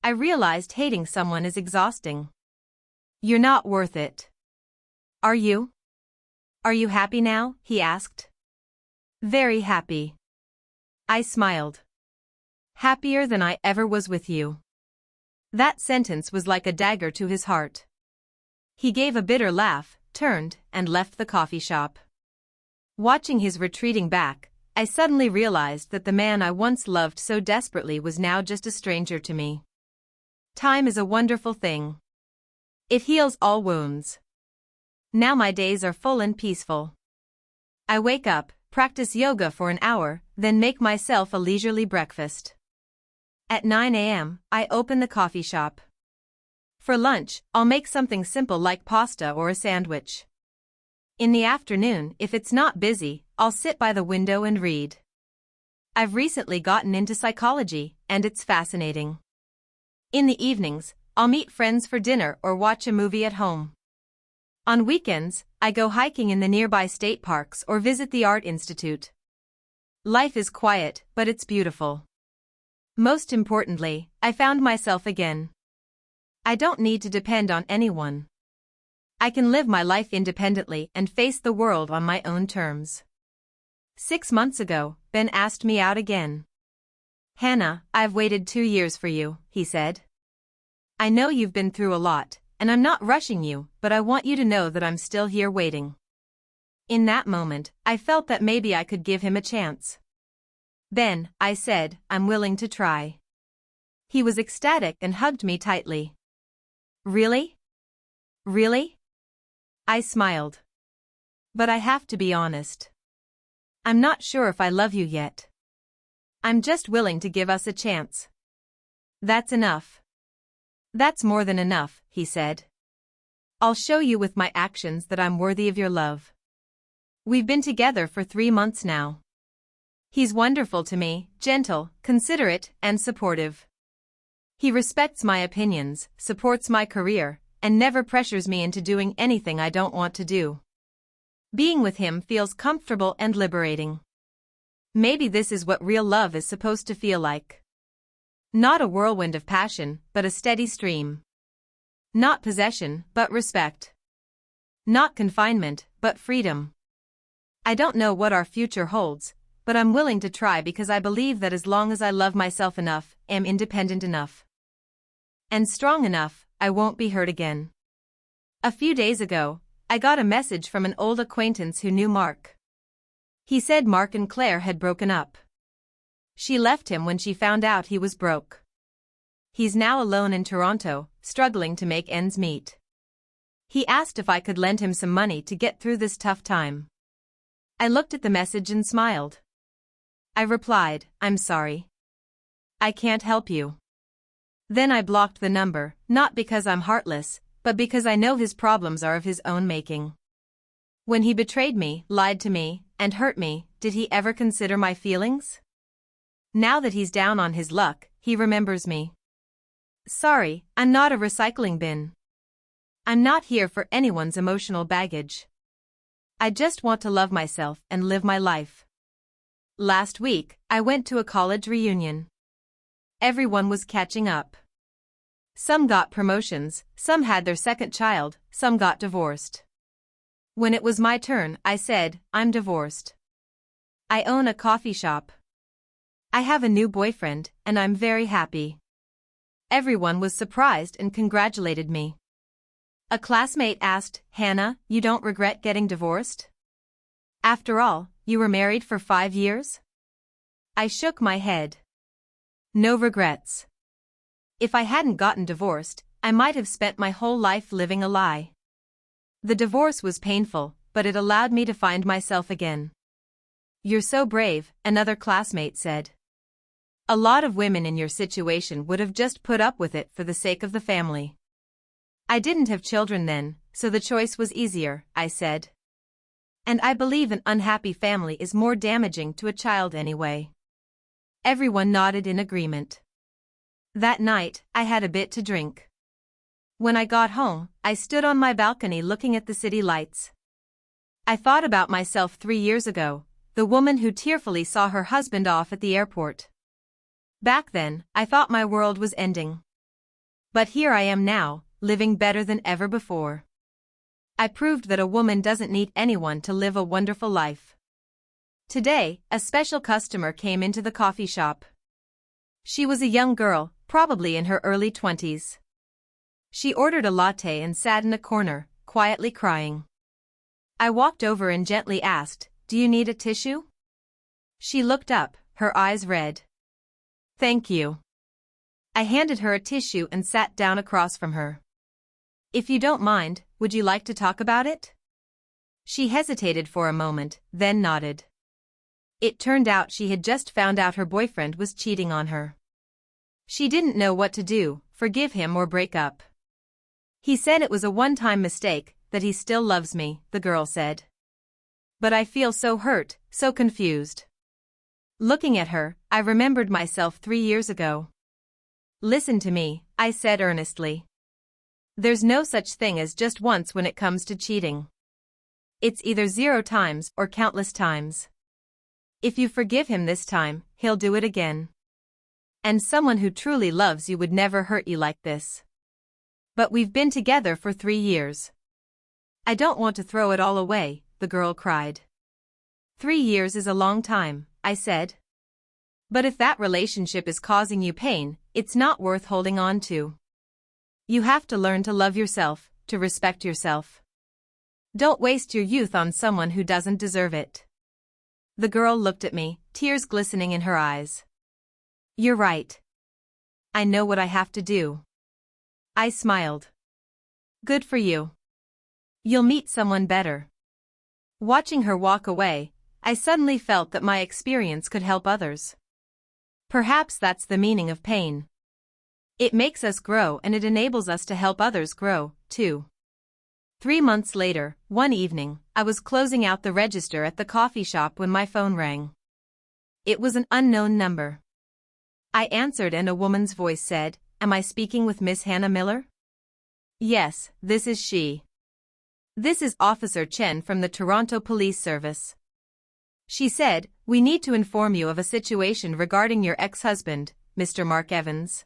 S1: I realized hating someone is exhausting. You're not worth it. Are you? Are you happy now? He asked. Very happy. I smiled. Happier than I ever was with you. That sentence was like a dagger to his heart. He gave a bitter laugh, turned, and left the coffee shop. Watching his retreating back, I suddenly realized that the man I once loved so desperately was now just a stranger to me. Time is a wonderful thing. It heals all wounds. Now my days are full and peaceful. I wake up, practice yoga for an hour, then make myself a leisurely breakfast. At 9 a.m., I open the coffee shop. For lunch, I'll make something simple like pasta or a sandwich. In the afternoon, if it's not busy, I'll sit by the window and read. I've recently gotten into psychology, and it's fascinating. In the evenings, I'll meet friends for dinner or watch a movie at home. On weekends, I go hiking in the nearby state parks or visit the Art Institute. Life is quiet, but it's beautiful. Most importantly, I found myself again. I don't need to depend on anyone. I can live my life independently and face the world on my own terms. 6 months ago, Ben asked me out again. Hannah, I've waited 2 years for you, he said. I know you've been through a lot, and I'm not rushing you, but I want you to know that I'm still here waiting. In that moment, I felt that maybe I could give him a chance. Ben, I said, I'm willing to try. He was ecstatic and hugged me tightly. Really? Really? I smiled. But I have to be honest. I'm not sure if I love you yet. I'm just willing to give us a chance. That's enough. That's more than enough, he said. I'll show you with my actions that I'm worthy of your love. We've been together for 3 months now. He's wonderful to me, gentle, considerate, and supportive. He respects my opinions, supports my career, and never pressures me into doing anything I don't want to do. Being with him feels comfortable and liberating. Maybe this is what real love is supposed to feel like. Not a whirlwind of passion, but a steady stream. Not possession, but respect. Not confinement, but freedom. I don't know what our future holds, but I'm willing to try because I believe that as long as I love myself enough, am independent enough, and strong enough, I won't be hurt again. A few days ago, I got a message from an old acquaintance who knew Mark. He said Mark and Claire had broken up. She left him when she found out he was broke. He's now alone in Toronto, struggling to make ends meet. He asked if I could lend him some money to get through this tough time. I looked at the message and smiled. I replied, I'm sorry. I can't help you. Then I blocked the number, not because I'm heartless, but because I know his problems are of his own making. When he betrayed me, lied to me, and hurt me, did he ever consider my feelings? Now that he's down on his luck, he remembers me. Sorry, I'm not a recycling bin. I'm not here for anyone's emotional baggage. I just want to love myself and live my life. Last week, I went to a college reunion. Everyone was catching up. Some got promotions, some had their second child, some got divorced. When it was my turn, I said, I'm divorced. I own a coffee shop. I have a new boyfriend, and I'm very happy. Everyone was surprised and congratulated me. A classmate asked, Hannah, you don't regret getting divorced? After all, you were married for 5 years? I shook my head. No regrets. If I hadn't gotten divorced, I might have spent my whole life living a lie. The divorce was painful, but it allowed me to find myself again. You're so brave, another classmate said. A lot of women in your situation would have just put up with it for the sake of the family. I didn't have children then, so the choice was easier, I said. And I believe an unhappy family is more damaging to a child anyway. Everyone nodded in agreement. That night, I had a bit to drink. When I got home, I stood on my balcony looking at the city lights. I thought about myself 3 years ago, the woman who tearfully saw her husband off at the airport. Back then, I thought my world was ending. But here I am now, living better than ever before. I proved that a woman doesn't need anyone to live a wonderful life. Today, a special customer came into the coffee shop. She was a young girl, probably in her early 20s. She ordered a latte and sat in a corner, quietly crying. I walked over and gently asked, Do you need a tissue? She looked up, her eyes red. Thank you. I handed her a tissue and sat down across from her. If you don't mind, would you like to talk about it? She hesitated for a moment, then nodded. It turned out she had just found out her boyfriend was cheating on her. She didn't know what to do, forgive him or break up. He said it was a one-time mistake, that he still loves me, the girl said. But I feel so hurt, so confused. Looking at her, I remembered myself 3 years ago. Listen to me, I said earnestly. There's no such thing as just once when it comes to cheating. It's either 0 times or countless times. If you forgive him this time, he'll do it again. And someone who truly loves you would never hurt you like this. But we've been together for 3 years. I don't want to throw it all away, the girl cried. 3 years is a long time, I said. But if that relationship is causing you pain, it's not worth holding on to. You have to learn to love yourself, to respect yourself. Don't waste your youth on someone who doesn't deserve it. The girl looked at me, tears glistening in her eyes. You're right. I know what I have to do. I smiled. Good for you. You'll meet someone better. Watching her walk away, I suddenly felt that my experience could help others. Perhaps that's the meaning of pain. It makes us grow and it enables us to help others grow, too. 3 months later, one evening, I was closing out the register at the coffee shop when my phone rang. It was an unknown number. I answered and a woman's voice said, "Am I speaking with Miss Hannah Miller?" "Yes, this is she. This is Officer Chen from the Toronto Police Service." She said, "We need to inform you of a situation regarding your ex-husband, Mr. Mark Evans."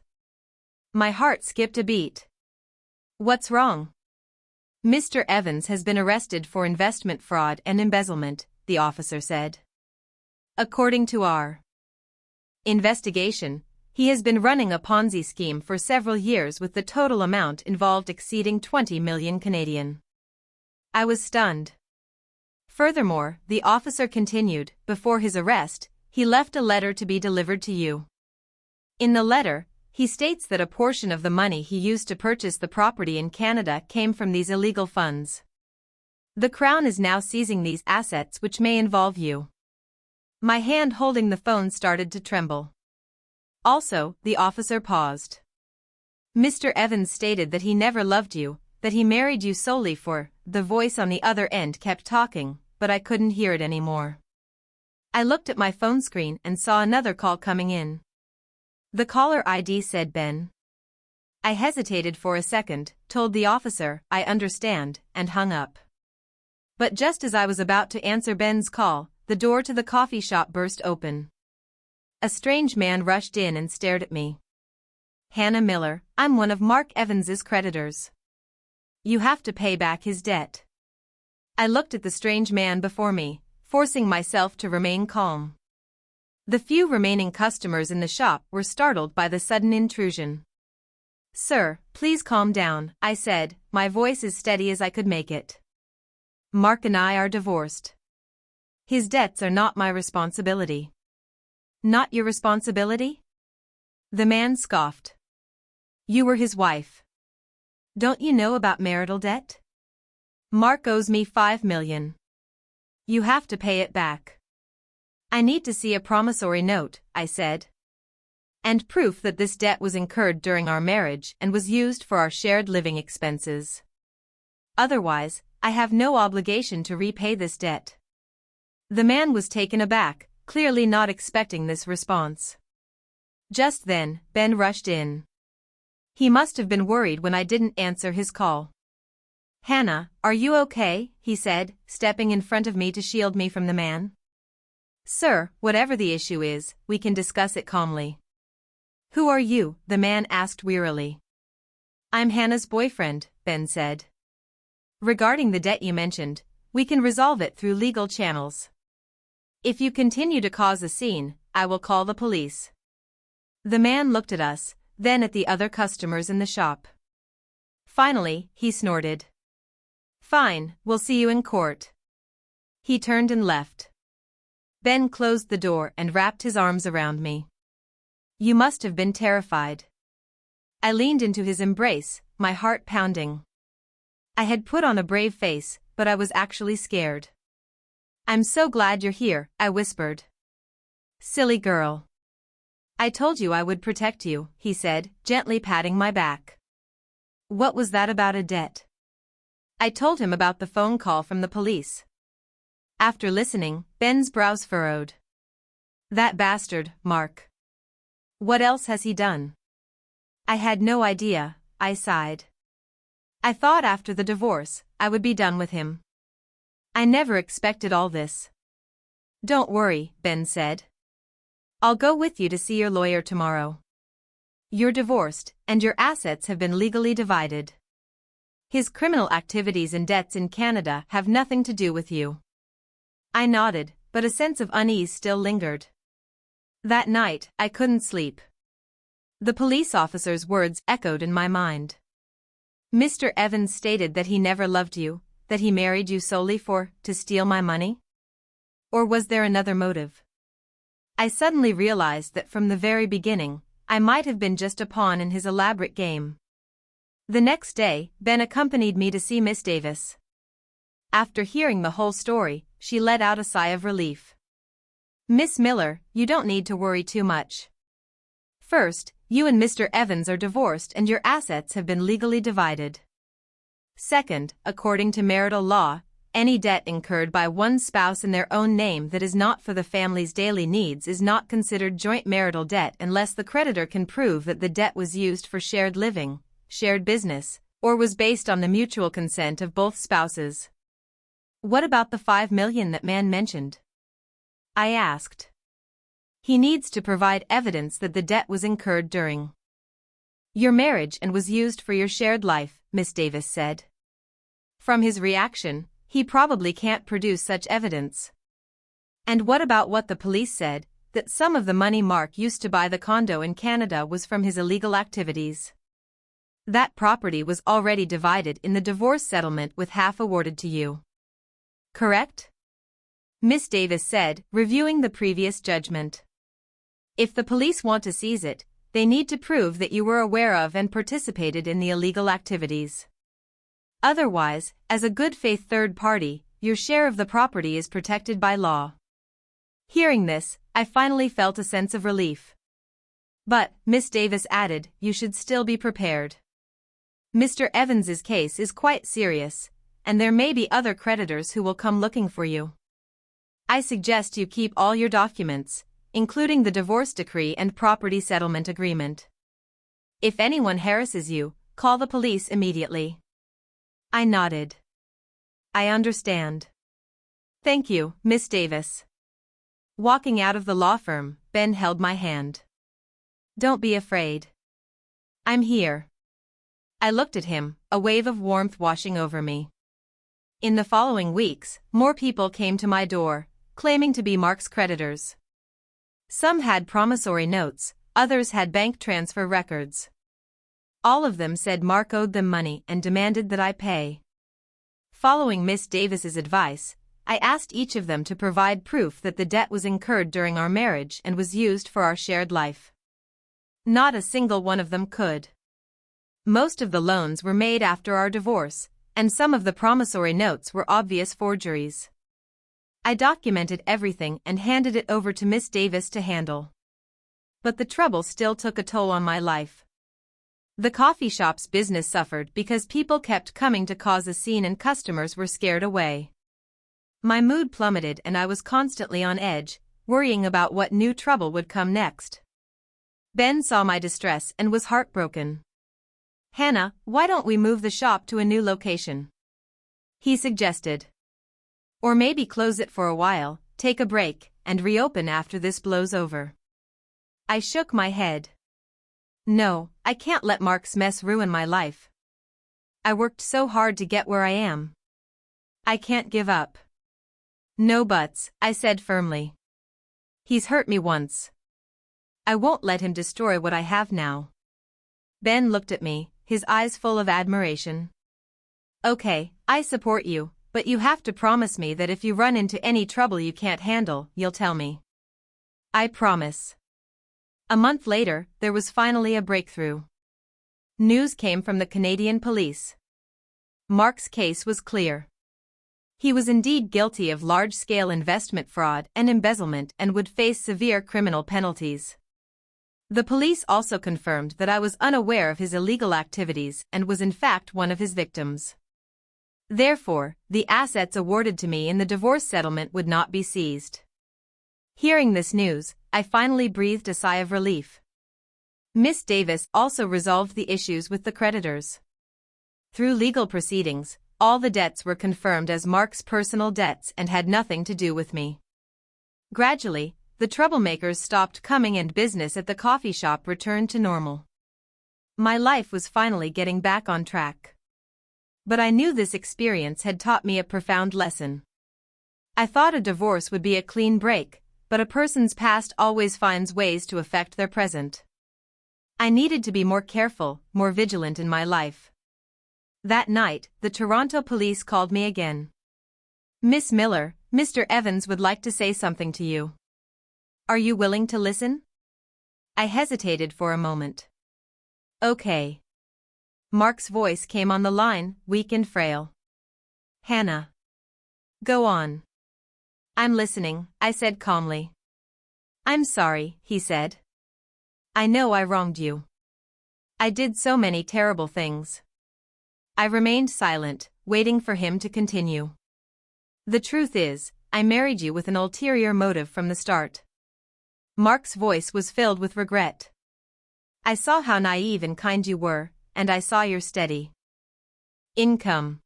S1: My heart skipped a beat. "What's wrong?" "Mr. Evans has been arrested for investment fraud and embezzlement," the officer said. "According to our investigation, he has been running a Ponzi scheme for several years with the total amount involved exceeding 20 million Canadian." I was stunned. Furthermore, the officer continued, "Before his arrest, he left a letter to be delivered to you. In the letter, he states that a portion of the money he used to purchase the property in Canada came from these illegal funds. The Crown is now seizing these assets which may involve you." My hand holding the phone started to tremble. Also, the officer paused. "Mr. Evans stated that he never loved you, that he married you solely for..." The voice on the other end kept talking, but I couldn't hear it anymore. I looked at my phone screen and saw another call coming in. The caller ID said Ben. I hesitated for a second, told the officer, "I understand," and hung up. But just as I was about to answer Ben's call, the door to the coffee shop burst open. A strange man rushed in and stared at me. "Hannah Miller, I'm one of Mark Evans's creditors. You have to pay back his debt." I looked at the strange man before me, forcing myself to remain calm. The few remaining customers in the shop were startled by the sudden intrusion. "Sir, please calm down," I said, my voice as steady as I could make it. "Mark and I are divorced. His debts are not my responsibility." "Not your responsibility?" The man scoffed. "You were his wife. Don't you know about marital debt? Mark owes me 5 million. You have to pay it back." "I need to see a promissory note," I said. "And proof that this debt was incurred during our marriage and was used for our shared living expenses. Otherwise, I have no obligation to repay this debt." The man was taken aback, clearly not expecting this response. Just then, Ben rushed in. He must have been worried when I didn't answer his call. "Hannah, are you okay?" he said, stepping in front of me to shield me from the man. "Sir, whatever the issue is, we can discuss it calmly." "Who are you?" the man asked wearily. "I'm Hannah's boyfriend," Ben said. "Regarding the debt you mentioned, we can resolve it through legal channels. If you continue to cause a scene, I will call the police." The man looked at us, then at the other customers in the shop. Finally, he snorted. "Fine, we'll see you in court." He turned and left. Ben closed the door and wrapped his arms around me. "You must have been terrified." I leaned into his embrace, my heart pounding. I had put on a brave face, but I was actually scared. "I'm so glad you're here," I whispered. "Silly girl. I told you I would protect you," he said, gently patting my back. "What was that about a debt?" I told him about the phone call from the police. After listening, Ben's brows furrowed. "That bastard, Mark. What else has he done?" I had no idea, I sighed. I thought after the divorce, I would be done with him. I never expected all this. "Don't worry," Ben said. "I'll go with you to see your lawyer tomorrow. You're divorced, and your assets have been legally divided. His criminal activities and debts in Canada have nothing to do with you." I nodded, but a sense of unease still lingered. That night, I couldn't sleep. The police officer's words echoed in my mind. Mr. Evans stated that he never loved you, that he married you solely to steal my money? Or was there another motive? I suddenly realized that from the very beginning, I might have been just a pawn in his elaborate game. The next day, Ben accompanied me to see Miss Davis. After hearing the whole story, she let out a sigh of relief. "Miss Miller, you don't need to worry too much. First, you and Mr. Evans are divorced and your assets have been legally divided. Second, according to marital law, any debt incurred by one spouse in their own name that is not for the family's daily needs is not considered joint marital debt unless the creditor can prove that the debt was used for shared living, shared business, or was based on the mutual consent of both spouses. What about the $5 million that man mentioned? I asked. He needs to provide evidence that the debt was incurred during your marriage and was used for your shared life, Miss Davis said. From his reaction, he probably can't produce such evidence. And what about what the police said, that some of the money Mark used to buy the condo in Canada was from his illegal activities? That property was already divided in the divorce settlement with half awarded to you. Correct? Miss Davis said, reviewing the previous judgment. If the police want to seize it, they need to prove that you were aware of and participated in the illegal activities. Otherwise, as a good faith third party, your share of the property is protected by law. Hearing this, I finally felt a sense of relief. But, Miss Davis added, you should still be prepared. Mr. Evans's case is quite serious, and there may be other creditors who will come looking for you. I suggest you keep all your documents, including the divorce decree and property settlement agreement. If anyone harasses you, call the police immediately. I nodded. I understand. Thank you, Miss Davis. Walking out of the law firm, Ben held my hand. Don't be afraid. I'm here. I looked at him, a wave of warmth washing over me. In the following weeks, more people came to my door, claiming to be Mark's creditors. Some had promissory notes, others had bank transfer records. All of them said Mark owed them money and demanded that I pay. Following Miss Davis's advice, I asked each of them to provide proof that the debt was incurred during our marriage and was used for our shared life. Not a single one of them could. Most of the loans were made after our divorce, and some of the promissory notes were obvious forgeries. I documented everything and handed it over to Miss Davis to handle. But the trouble still took a toll on my life. The coffee shop's business suffered because people kept coming to cause a scene and customers were scared away. My mood plummeted and I was constantly on edge, worrying about what new trouble would come next. Ben saw my distress and was heartbroken. Hannah, why don't we move the shop to a new location? He suggested. Or maybe close it for a while, take a break, and reopen after this blows over. I shook my head. No, I can't let Mark's mess ruin my life. I worked so hard to get where I am. I can't give up. No buts, I said firmly. He's hurt me once. I won't let him destroy what I have now. Ben looked at me, his eyes full of admiration. Okay, I support you, but you have to promise me that if you run into any trouble you can't handle, you'll tell me. I promise. A month later, there was finally a breakthrough. News came from the Canadian police. Mark's case was clear. He was indeed guilty of large-scale investment fraud and embezzlement and would face severe criminal penalties. The police also confirmed that I was unaware of his illegal activities and was in fact one of his victims. Therefore, the assets awarded to me in the divorce settlement would not be seized. Hearing this news, I finally breathed a sigh of relief. Miss Davis also resolved the issues with the creditors. Through legal proceedings, all the debts were confirmed as Mark's personal debts and had nothing to do with me. Gradually, the troublemakers stopped coming and business at the coffee shop returned to normal. My life was finally getting back on track. But I knew this experience had taught me a profound lesson. I thought a divorce would be a clean break, but a person's past always finds ways to affect their present. I needed to be more careful, more vigilant in my life. That night, the Toronto police called me again. Miss Miller, Mr. Evans would like to say something to you. Are you willing to listen? I hesitated for a moment. Okay. Mark's voice came on the line, weak and frail. Hannah. Go on. I'm listening, I said calmly. I'm sorry, he said. I know I wronged you. I did so many terrible things. I remained silent, waiting for him to continue. The truth is, I married you with an ulterior motive from the start. Mark's voice was filled with regret. I saw how naive and kind you were, and I saw your steady income.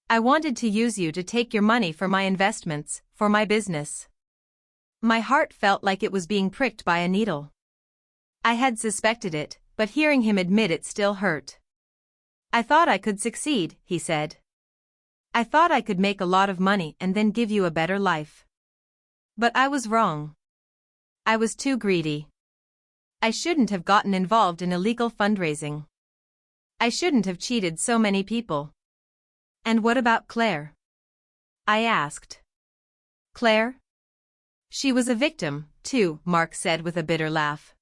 S1: I wanted to use you to take your money for my investments, for my business. My heart felt like it was being pricked by a needle. I had suspected it, but hearing him admit it still hurt. I thought I could succeed, he said. I thought I could make a lot of money and then give you a better life. But I was wrong. I was too greedy. I shouldn't have gotten involved in illegal fundraising. I shouldn't have cheated so many people. And what about Claire? I asked. Claire? She was a victim, too, Mark said with a bitter laugh.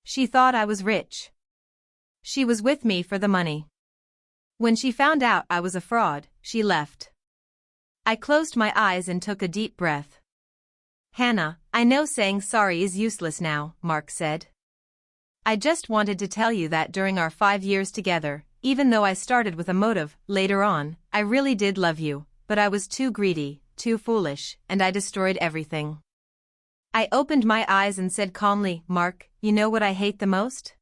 S1: She thought I was rich. She was with me for the money. When she found out I was a fraud, she left. I closed my eyes and took a deep breath. Hannah, I know saying sorry is useless now, Mark said. I just wanted to tell you that during our 5 years together, even though I started with a motive, later on, I really did love you, but I was too greedy, too foolish, and I destroyed everything. I opened my eyes and said calmly, Mark, you know what I hate the most?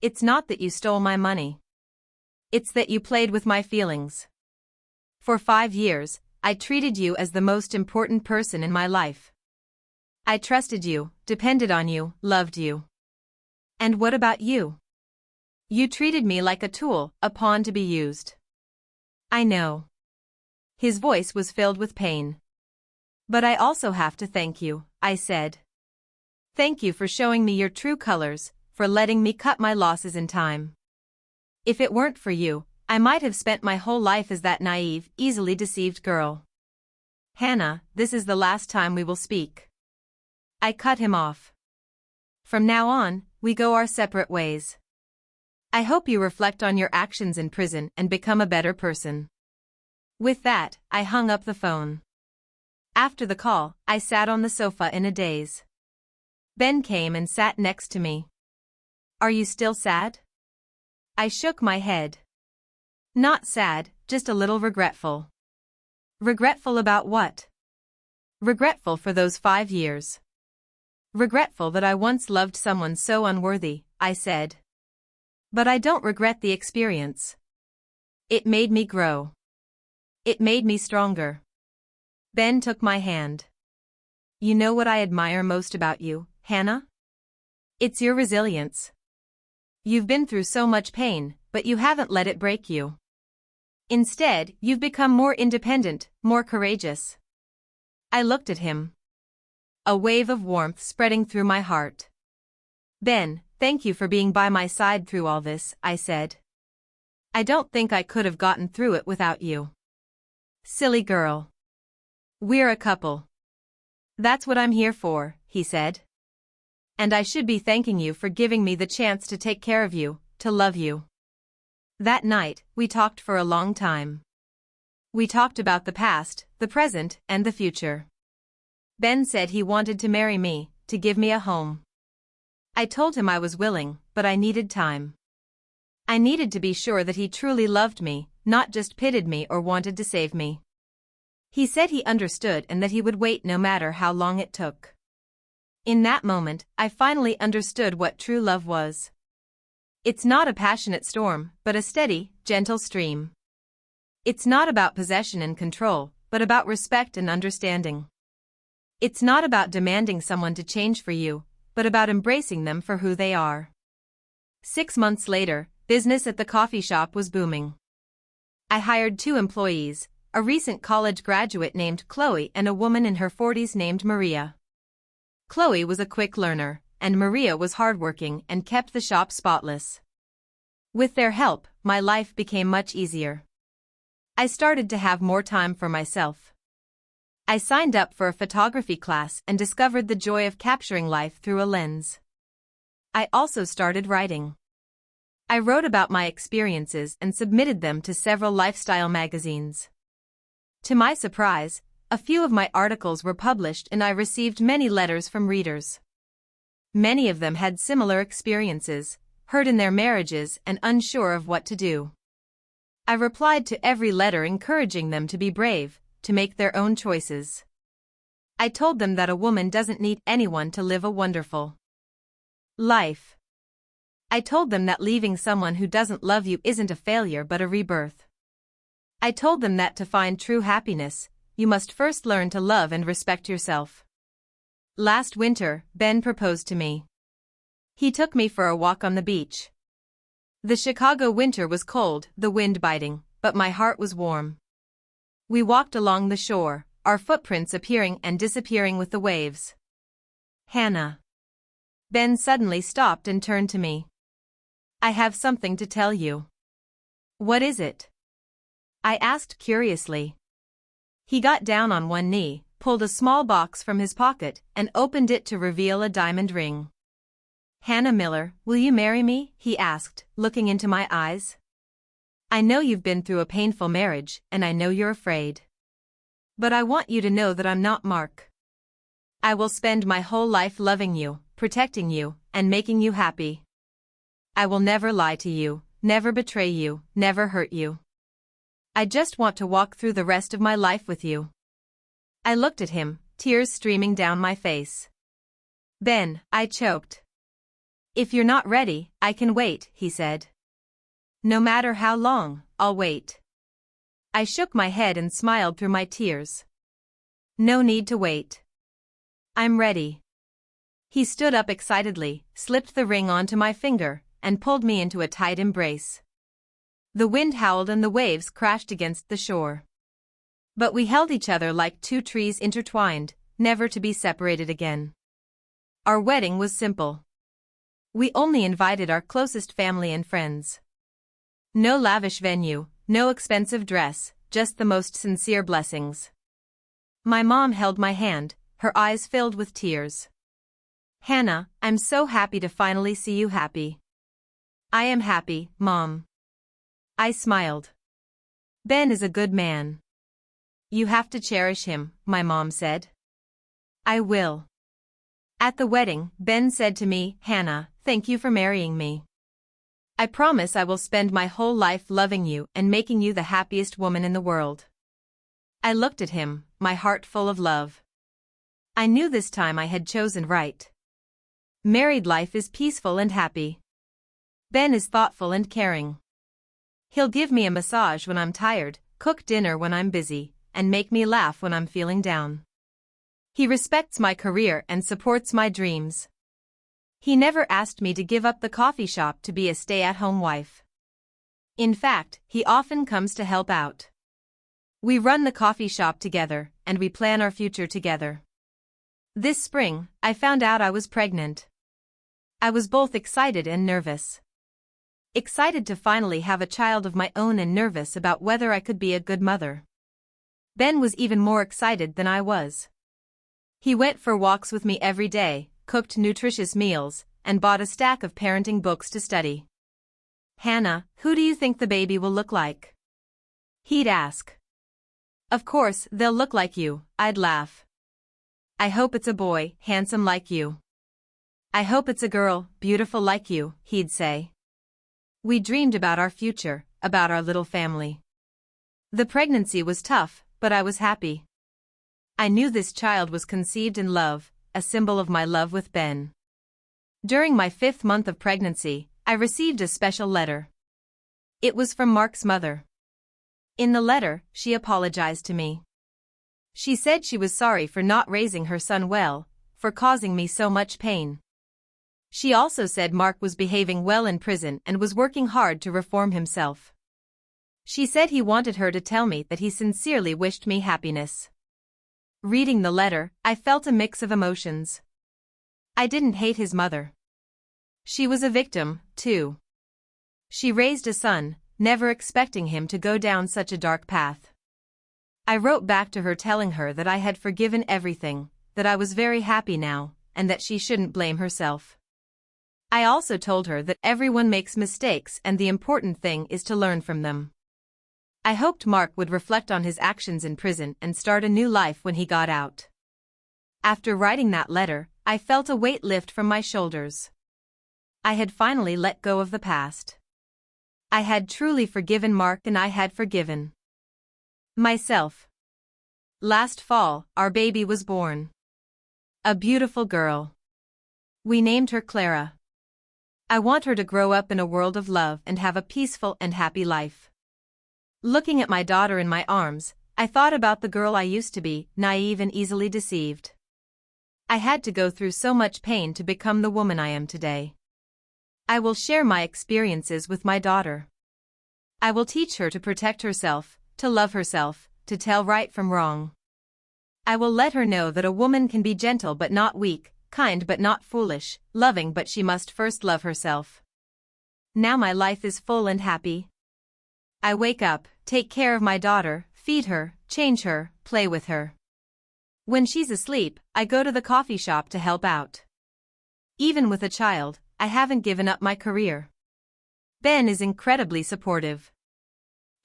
S1: It's not that you stole my money. It's that you played with my feelings. For 5 years, I treated you as the most important person in my life. I trusted you, depended on you, loved you. And what about you? You treated me like a tool, a pawn to be used. I know. His voice was filled with pain. But I also have to thank you, I said. Thank you for showing me your true colors, for letting me cut my losses in time. If it weren't for you, I might have spent my whole life as that naive, easily deceived girl. Hannah, this is the last time we will speak. I cut him off. From now on, we go our separate ways. I hope you reflect on your actions in prison and become a better person. With that, I hung up the phone. After the call, I sat on the sofa in a daze. Ben came and sat next to me. Are you still sad? I shook my head. Not sad, just a little regretful. Regretful about what? Regretful for those 5 years. Regretful that I once loved someone so unworthy, I said. But I don't regret the experience. It made me grow. It made me stronger. Ben took my hand. You know what I admire most about you, Hannah? It's your resilience. You've been through so much pain, but you haven't let it break you. Instead, you've become more independent, more courageous. I looked at him. A wave of warmth spreading through my heart. Ben, thank you for being by my side through all this, I said. I don't think I could have gotten through it without you. Silly girl. We're a couple. That's what I'm here for, he said. And I should be thanking you for giving me the chance to take care of you, to love you. That night, we talked for a long time. We talked about the past, the present, and the future. Ben said he wanted to marry me, to give me a home. I told him I was willing, but I needed time. I needed to be sure that he truly loved me, not just pitied me or wanted to save me. He said he understood and that he would wait no matter how long it took. In that moment, I finally understood what true love was. It's not a passionate storm, but a steady, gentle stream. It's not about possession and control, but about respect and understanding. It's not about demanding someone to change for you, but about embracing them for who they are. 6 months later, business at the coffee shop was booming. I hired 2 employees, a recent college graduate named Chloe and a woman in her 40s named Maria. Chloe was a quick learner, and Maria was hardworking and kept the shop spotless. With their help, my life became much easier. I started to have more time for myself. I signed up for a photography class and discovered the joy of capturing life through a lens. I also started writing. I wrote about my experiences and submitted them to several lifestyle magazines. To my surprise, a few of my articles were published and I received many letters from readers. Many of them had similar experiences, hurt in their marriages and unsure of what to do. I replied to every letter encouraging them to be brave, to make their own choices. I told them that a woman doesn't need anyone to live a wonderful life. I told them that leaving someone who doesn't love you isn't a failure but a rebirth. I told them that to find true happiness, you must first learn to love and respect yourself. Last winter, Ben proposed to me. He took me for a walk on the beach. The Chicago winter was cold, the wind biting, but my heart was warm. We walked along the shore, our footprints appearing and disappearing with the waves. Hannah. Ben suddenly stopped and turned to me. I have something to tell you. What is it? I asked curiously. He got down on one knee, pulled a small box from his pocket, and opened it to reveal a diamond ring. Hannah Miller, will you marry me? He asked, looking into my eyes. I know you've been through a painful marriage, and I know you're afraid. But I want you to know that I'm not Mark. I will spend my whole life loving you, protecting you, and making you happy. I will never lie to you, never betray you, never hurt you. I just want to walk through the rest of my life with you. I looked at him, tears streaming down my face. Ben, I choked. If you're not ready, I can wait, he said. No matter how long, I'll wait. I shook my head and smiled through my tears. No need to wait. I'm ready. He stood up excitedly, slipped the ring onto my finger, and pulled me into a tight embrace. The wind howled and the waves crashed against the shore. But we held each other like two trees intertwined, never to be separated again. Our wedding was simple. We only invited our closest family and friends. No lavish venue, no expensive dress, just the most sincere blessings. My mom held my hand, her eyes filled with tears. Hannah, I'm so happy to finally see you happy. I am happy, Mom. I smiled. Ben is a good man. You have to cherish him, my mom said. I will. At the wedding, Ben said to me, Hannah, thank you for marrying me. I promise I will spend my whole life loving you and making you the happiest woman in the world. I looked at him, my heart full of love. I knew this time I had chosen right. Married life is peaceful and happy. Ben is thoughtful and caring. He'll give me a massage when I'm tired, cook dinner when I'm busy, and make me laugh when I'm feeling down. He respects my career and supports my dreams. He never asked me to give up the coffee shop to be a stay-at-home wife. In fact, he often comes to help out. We run the coffee shop together, and we plan our future together. This spring, I found out I was pregnant. I was both excited and nervous. Excited to finally have a child of my own and nervous about whether I could be a good mother. Ben was even more excited than I was. He went for walks with me every day, cooked nutritious meals, and bought a stack of parenting books to study. Hannah, who do you think the baby will look like? He'd ask. Of course, they'll look like you, I'd laugh. I hope it's a boy, handsome like you. I hope it's a girl, beautiful like you, he'd say. We dreamed about our future, about our little family. The pregnancy was tough, but I was happy. I knew this child was conceived in love, a symbol of my love with Ben. During my 5th month of pregnancy, I received a special letter. It was from Mark's mother. In the letter, she apologized to me. She said she was sorry for not raising her son well, for causing me so much pain. She also said Mark was behaving well in prison and was working hard to reform himself. She said he wanted her to tell me that he sincerely wished me happiness. Reading the letter, I felt a mix of emotions. I didn't hate his mother. She was a victim, too. She raised a son, never expecting him to go down such a dark path. I wrote back to her telling her that I had forgiven everything, that I was very happy now, and that she shouldn't blame herself. I also told her that everyone makes mistakes and the important thing is to learn from them. I hoped Mark would reflect on his actions in prison and start a new life when he got out. After writing that letter, I felt a weight lift from my shoulders. I had finally let go of the past. I had truly forgiven Mark and I had forgiven myself. Last fall, our baby was born. A beautiful girl. We named her Clara. I want her to grow up in a world of love and have a peaceful and happy life. Looking at my daughter in my arms, I thought about the girl I used to be, naive and easily deceived. I had to go through so much pain to become the woman I am today. I will share my experiences with my daughter. I will teach her to protect herself, to love herself, to tell right from wrong. I will let her know that a woman can be gentle but not weak, kind but not foolish, loving but she must first love herself. Now my life is full and happy. I wake up, take care of my daughter, feed her, change her, play with her. When she's asleep, I go to the coffee shop to help out. Even with a child, I haven't given up my career. Ben is incredibly supportive.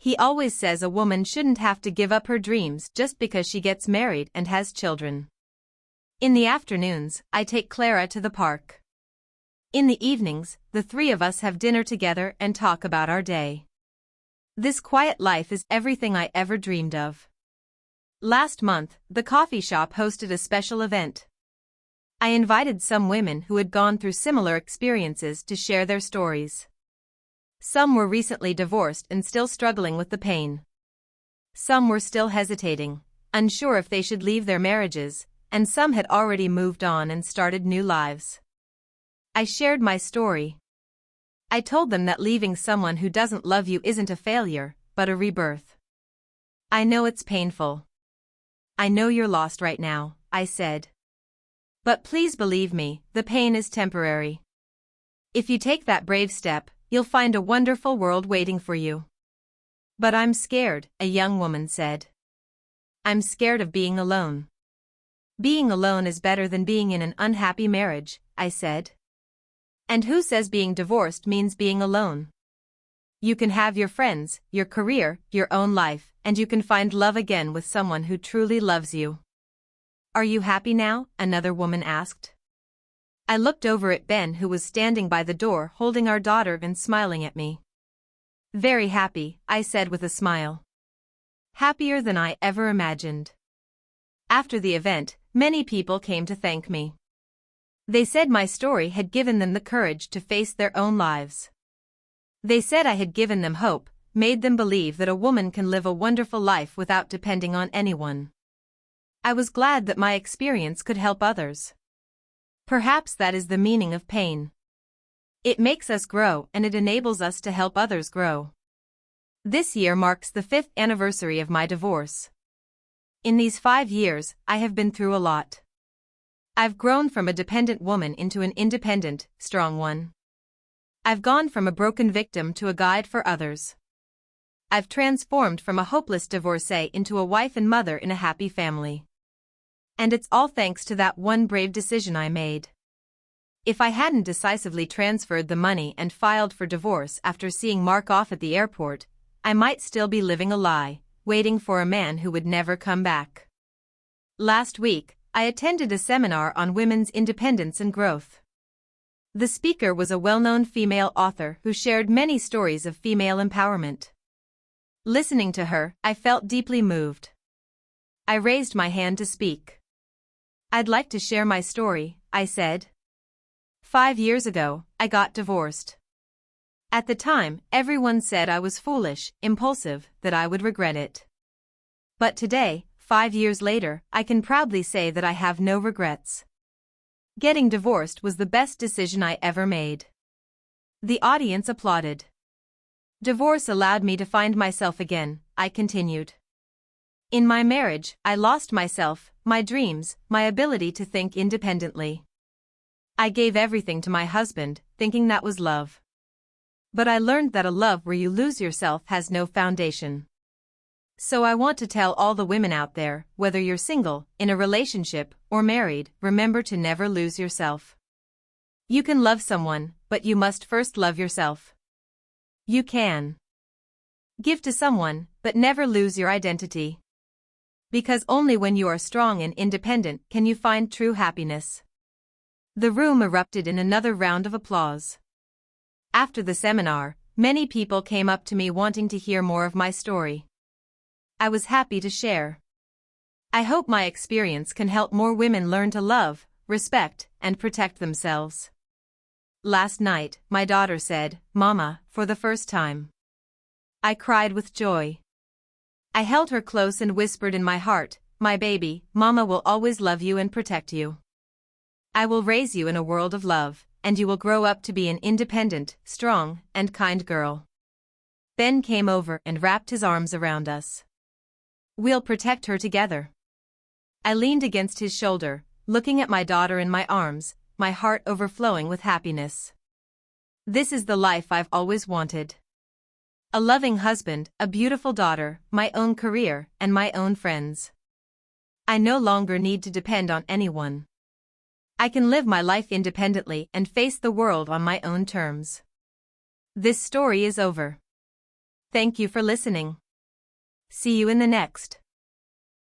S1: He always says a woman shouldn't have to give up her dreams just because she gets married and has children. In the afternoons, I take Clara to the park. In the evenings, the three of us have dinner together and talk about our day. This quiet life is everything I ever dreamed of. Last month, the coffee shop hosted a special event. I invited some women who had gone through similar experiences to share their stories. Some were recently divorced and still struggling with the pain. Some were still hesitating, unsure if they should leave their marriages, and some had already moved on and started new lives. I shared my story. I told them that leaving someone who doesn't love you isn't a failure, but a rebirth. I know it's painful. I know you're lost right now, I said. But please believe me, the pain is temporary. If you take that brave step, you'll find a wonderful world waiting for you. But I'm scared, a young woman said. I'm scared of being alone. Being alone is better than being in an unhappy marriage, I said. And who says being divorced means being alone? You can have your friends, your career, your own life, and you can find love again with someone who truly loves you. Are you happy now? Another woman asked. I looked over at Ben who was standing by the door holding our daughter and smiling at me. Very happy, I said with a smile. Happier than I ever imagined. After the event, many people came to thank me. They said my story had given them the courage to face their own lives. They said I had given them hope, made them believe that a woman can live a wonderful life without depending on anyone. I was glad that my experience could help others. Perhaps that is the meaning of pain. It makes us grow and it enables us to help others grow. This year marks the 5th anniversary of my divorce. In these 5 years, I have been through a lot. I've grown from a dependent woman into an independent, strong one. I've gone from a broken victim to a guide for others. I've transformed from a hopeless divorcee into a wife and mother in a happy family. And it's all thanks to that one brave decision I made. If I hadn't decisively transferred the money and filed for divorce after seeing Mark off at the airport, I might still be living a lie, waiting for a man who would never come back. Last week, I attended a seminar on women's independence and growth. The speaker was a well-known female author who shared many stories of female empowerment. Listening to her, I felt deeply moved. I raised my hand to speak. I'd like to share my story, I said. 5 years ago, I got divorced. At the time, everyone said I was foolish, impulsive, that I would regret it. But today, 5 years later, I can proudly say that I have no regrets. Getting divorced was the best decision I ever made. The audience applauded. Divorce allowed me to find myself again, I continued. In my marriage, I lost myself, my dreams, my ability to think independently. I gave everything to my husband, thinking that was love. But I learned that a love where you lose yourself has no foundation. So I want to tell all the women out there, whether you're single, in a relationship, or married, remember to never lose yourself. You can love someone, but you must first love yourself. You can give to someone, but never lose your identity. Because only when you are strong and independent can you find true happiness. The room erupted in another round of applause. After the seminar, many people came up to me wanting to hear more of my story. I was happy to share. I hope my experience can help more women learn to love, respect, and protect themselves. Last night, my daughter said, "Mama," for the first time. I cried with joy. I held her close and whispered in my heart, "My baby, Mama will always love you and protect you. I will raise you in a world of love, and you will grow up to be an independent, strong, and kind girl." Ben came over and wrapped his arms around us. "We'll protect her together." I leaned against his shoulder, looking at my daughter in my arms, my heart overflowing with happiness. This is the life I've always wanted. A loving husband, a beautiful daughter, my own career, and my own friends. I no longer need to depend on anyone. I can live my life independently and face the world on my own terms. This story is over. Thank you for listening. See you in the next.